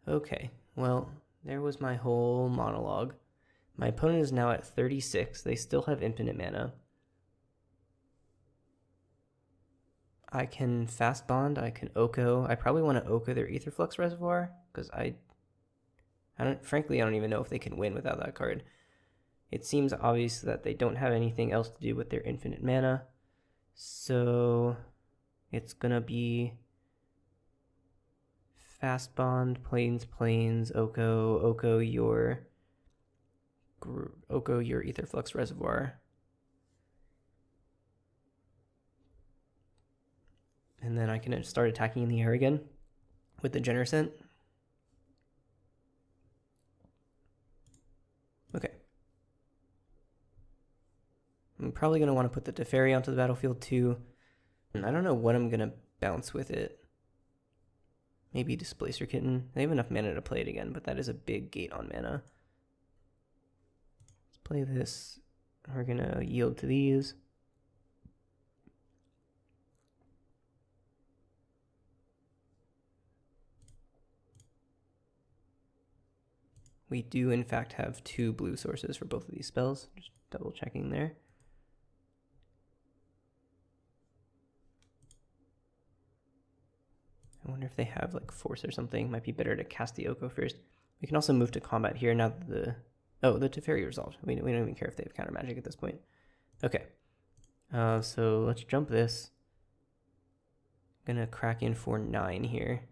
Okay, well, there was my whole monologue. My opponent is now at 36. They still have infinite mana. I can Fast Bond, I can Oko. I probably want to Oko their Aetherflux Reservoir, because frankly, I don't even know if they can win without that card. It seems obvious that they don't have anything else to do with their infinite mana, so it's gonna be Fast Bond, Plains, Oko your Aetherflux Reservoir. And then I can start attacking in the air again with the Genercent. Okay. I'm probably going to want to put the Teferi onto the battlefield too. And I don't know what I'm going to bounce with it. Maybe Displacer Kitten. They have enough mana to play it again, but that is a big gate on mana. Let's play this. We're going to yield to these. We do, in fact, have 2 blue sources for both of these spells. Just double checking there. I wonder if they have Force or something. Might be better to cast the Oko first. We can also move to combat here now that the Teferi resolved. We don't even care if they have counter magic at this point. Okay. So let's jump this. Gonna crack in for 9 here.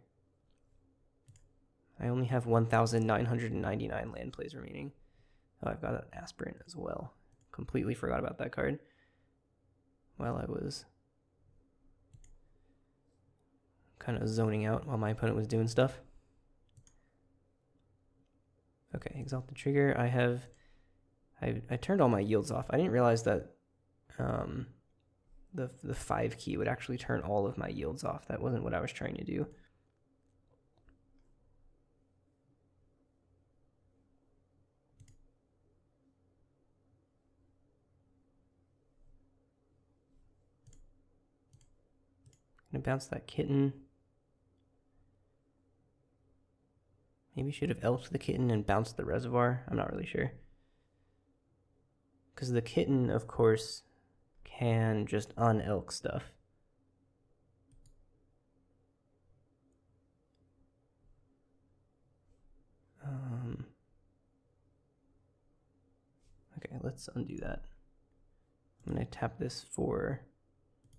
I only have 1,999 land plays remaining. Oh, I've got an Aspirant as well. Completely forgot about that card while I was kind of zoning out while my opponent was doing stuff. Okay, exalt the trigger. I turned all my yields off. I didn't realize that the 5 key would actually turn all of my yields off. That wasn't what I was trying to do. I'm gonna bounce that kitten. Maybe should have elked the kitten and bounced the reservoir. I'm not really sure. Because the kitten, of course, can just un-elk stuff. Okay, let's undo that. I'm going to tap this for...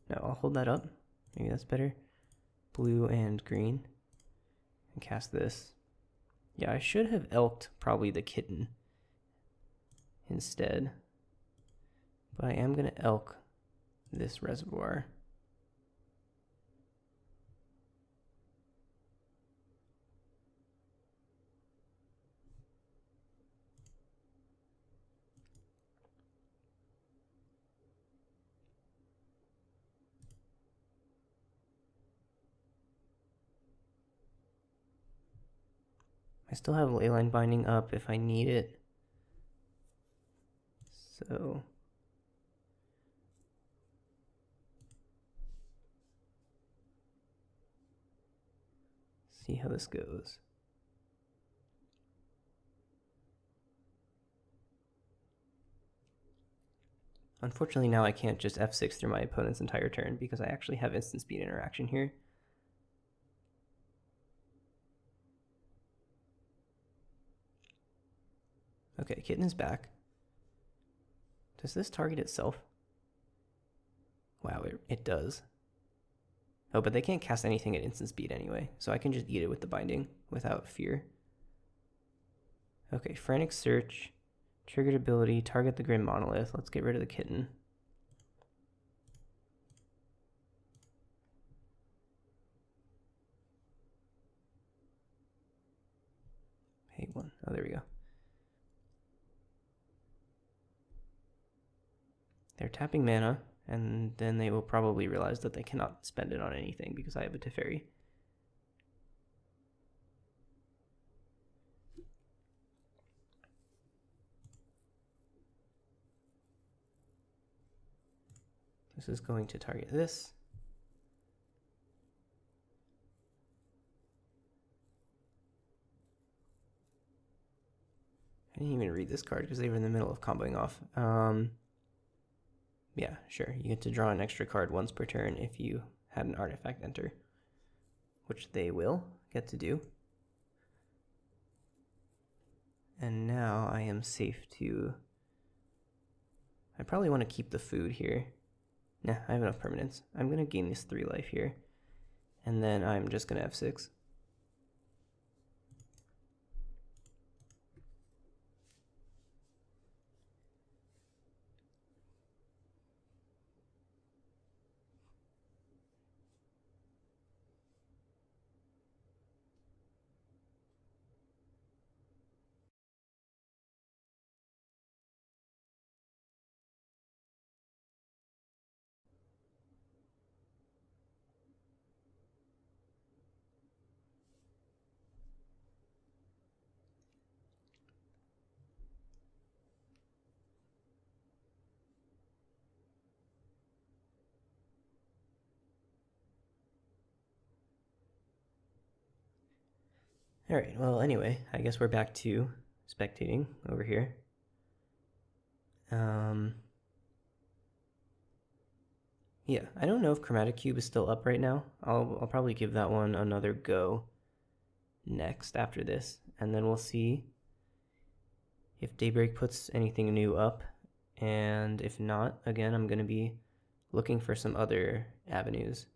No, I'll hold that up. Maybe that's better. Blue and green. And cast this. Yeah, I should have elked probably the kitten instead. But I am going to elk this reservoir. I still have leyline binding up if I need it. So see how this goes. Unfortunately, now I can't just F6 through my opponent's entire turn because I actually have instant speed interaction here. Okay, kitten is back. Does this target itself? Wow, it does. Oh, but they can't cast anything at instant speed anyway, so I can just eat it with the binding without fear. Okay, frantic search, triggered ability, target the grim monolith. Let's get rid of the kitten. Hey, one. Oh, there we go. They're tapping mana, and then they will probably realize that they cannot spend it on anything because I have a Teferi. This is going to target this. I didn't even read this card because they were in the middle of comboing off. Yeah, sure. You get to draw an extra card once per turn if you had an artifact enter, which they will get to do. And now I am safe to... I probably want to keep the food here. Nah, I have enough permanence. I'm going to gain this 3 life here. And then I'm just going to F6. Alright, well, anyway, I guess we're back to spectating over here. Yeah, I don't know if Chromatic Cube is still up right now. I'll probably give that one another go next after this, and then we'll see if Daybreak puts anything new up, and if not, again, I'm going to be looking for some other avenues.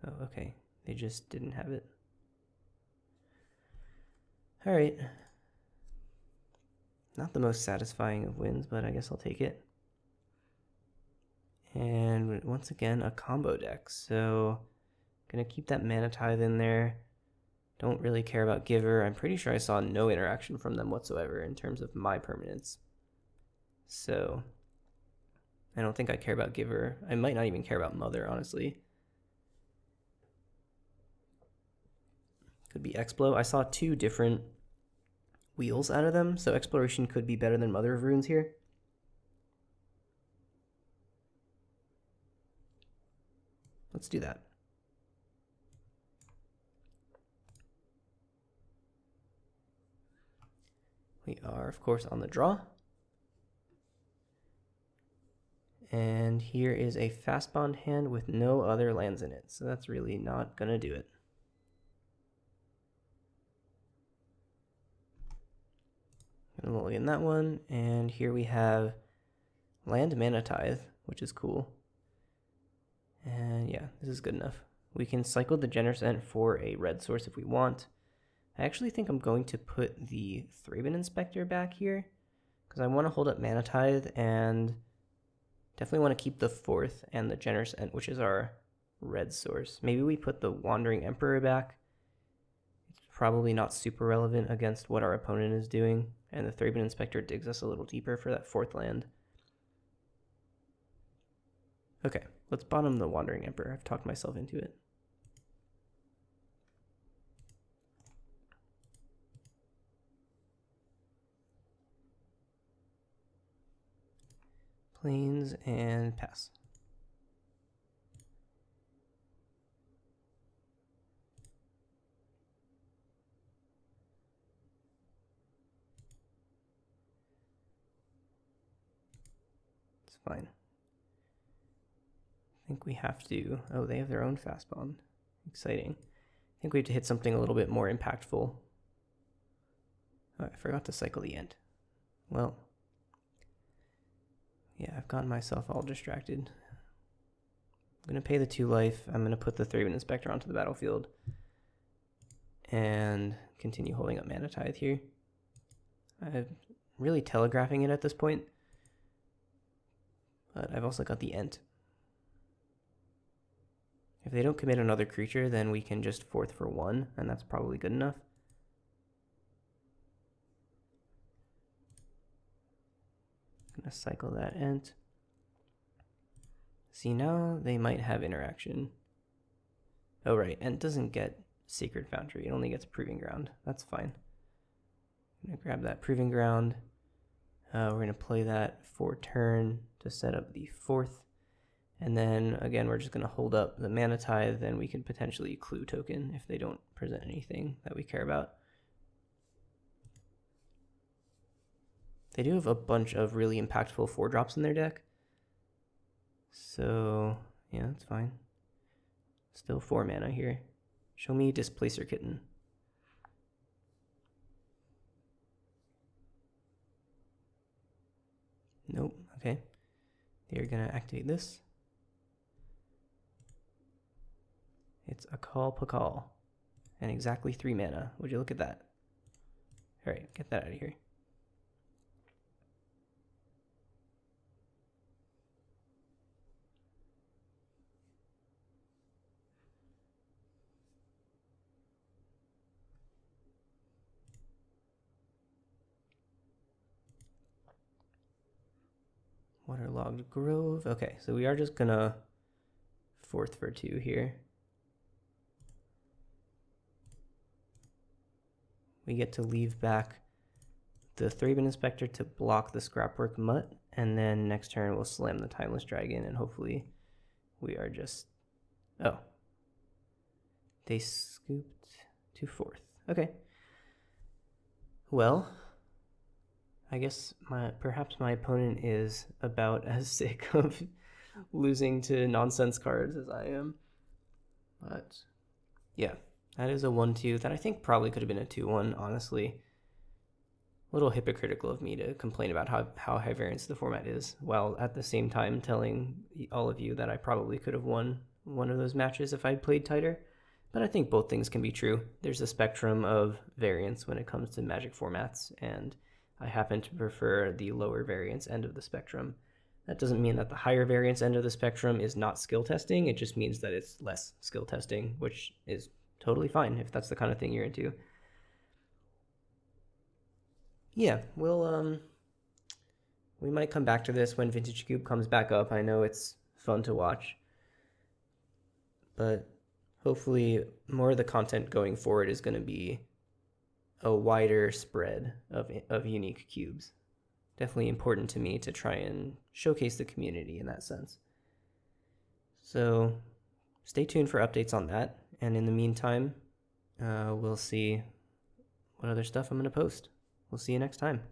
Oh, okay, they just didn't have it. Alright. Not the most satisfying of wins, but I guess I'll take it. And once again, a combo deck. So, gonna keep that Mana Tithe in there. Don't really care about Giver. I'm pretty sure I saw no interaction from them whatsoever in terms of my permanents. So I don't think I care about Giver. I might not even care about Mother, honestly. Could be Explo. I saw 2 different wheels out of them, so Exploration could be better than Mother of Runes here. Let's do that. We are, of course, on the draw. And here is a fast bond hand with no other lands in it, so that's really not going to do it. I'm going to in that one, and here we have Land Mana Tithe, which is cool. And yeah, this is good enough. We can cycle the Generous Ent for a red source if we want. I actually think I'm going to put the Thraben Inspector back here, because I want to hold up Mana Tithe, and definitely want to keep the 4th and the Generous Ent, which is our red source. Maybe we put the Wandering Emperor back. It's probably not super relevant against what our opponent is doing, and the Thraben Inspector digs us a little deeper for that 4th land. Okay, let's bottom the Wandering Emperor. I've talked myself into it. Plains and pass. It's fine. I think we have to... Oh, they have their own fast bond. Exciting. I think we have to hit something a little bit more impactful. Oh, I forgot to cycle the end. Well... Yeah, I've gotten myself all distracted. I'm going to pay the 2 life. I'm going to put the Thraben Inspector onto the battlefield. And continue holding up Mana Tithe here. I'm really telegraphing it at this point. But I've also got the Ent. If they don't commit another creature, then we can just 4th for 1, and that's probably good enough. Gonna cycle that Ent. See, now they might have interaction. Oh, right. Ent doesn't get Sacred Foundry. It only gets Proving Ground. That's fine. I'm gonna grab that Proving Ground. We're gonna play that for turn to set up the 4th. And then, again, we're just gonna hold up the Mana Tithe, then we can potentially Clue Token if they don't present anything that we care about. They do have a bunch of really impactful 4-drops in their deck. So, yeah, that's fine. Still 4 mana here. Show me Displacer Kitten. Nope, okay. They're gonna activate this. It's a Pakal. And exactly 3 mana. Would you look at that? Alright, get that out of here. Waterlogged Grove. Okay, so we are just gonna 4th for 2 here. We get to leave back the Thraben Inspector to block the Scrapwork Mutt, and then next turn we'll slam the Timeless Dragon, and hopefully we are just... Oh. They scooped to 4th. Okay. Well, I guess perhaps my opponent is about as sick of losing to nonsense cards as I am. But, yeah. That is a 1-2 that I think probably could have been a 2-1, honestly. A little hypocritical of me to complain about how high variance the format is, while at the same time telling all of you that I probably could have won one of those matches if I'd played tighter. But I think both things can be true. There's a spectrum of variance when it comes to Magic formats, and I happen to prefer the lower variance end of the spectrum. That doesn't mean that the higher variance end of the spectrum is not skill testing, it just means that it's less skill testing, which is totally fine if that's the kind of thing you're into. Yeah, we might come back to this when Vintage Cube comes back up. I know it's fun to watch, but hopefully more of the content going forward is going to be a wider spread of unique cubes. Definitely important to me to try and showcase the community in that sense. So stay tuned for updates on that. And in the meantime, we'll see what other stuff I'm going to post. We'll see you next time.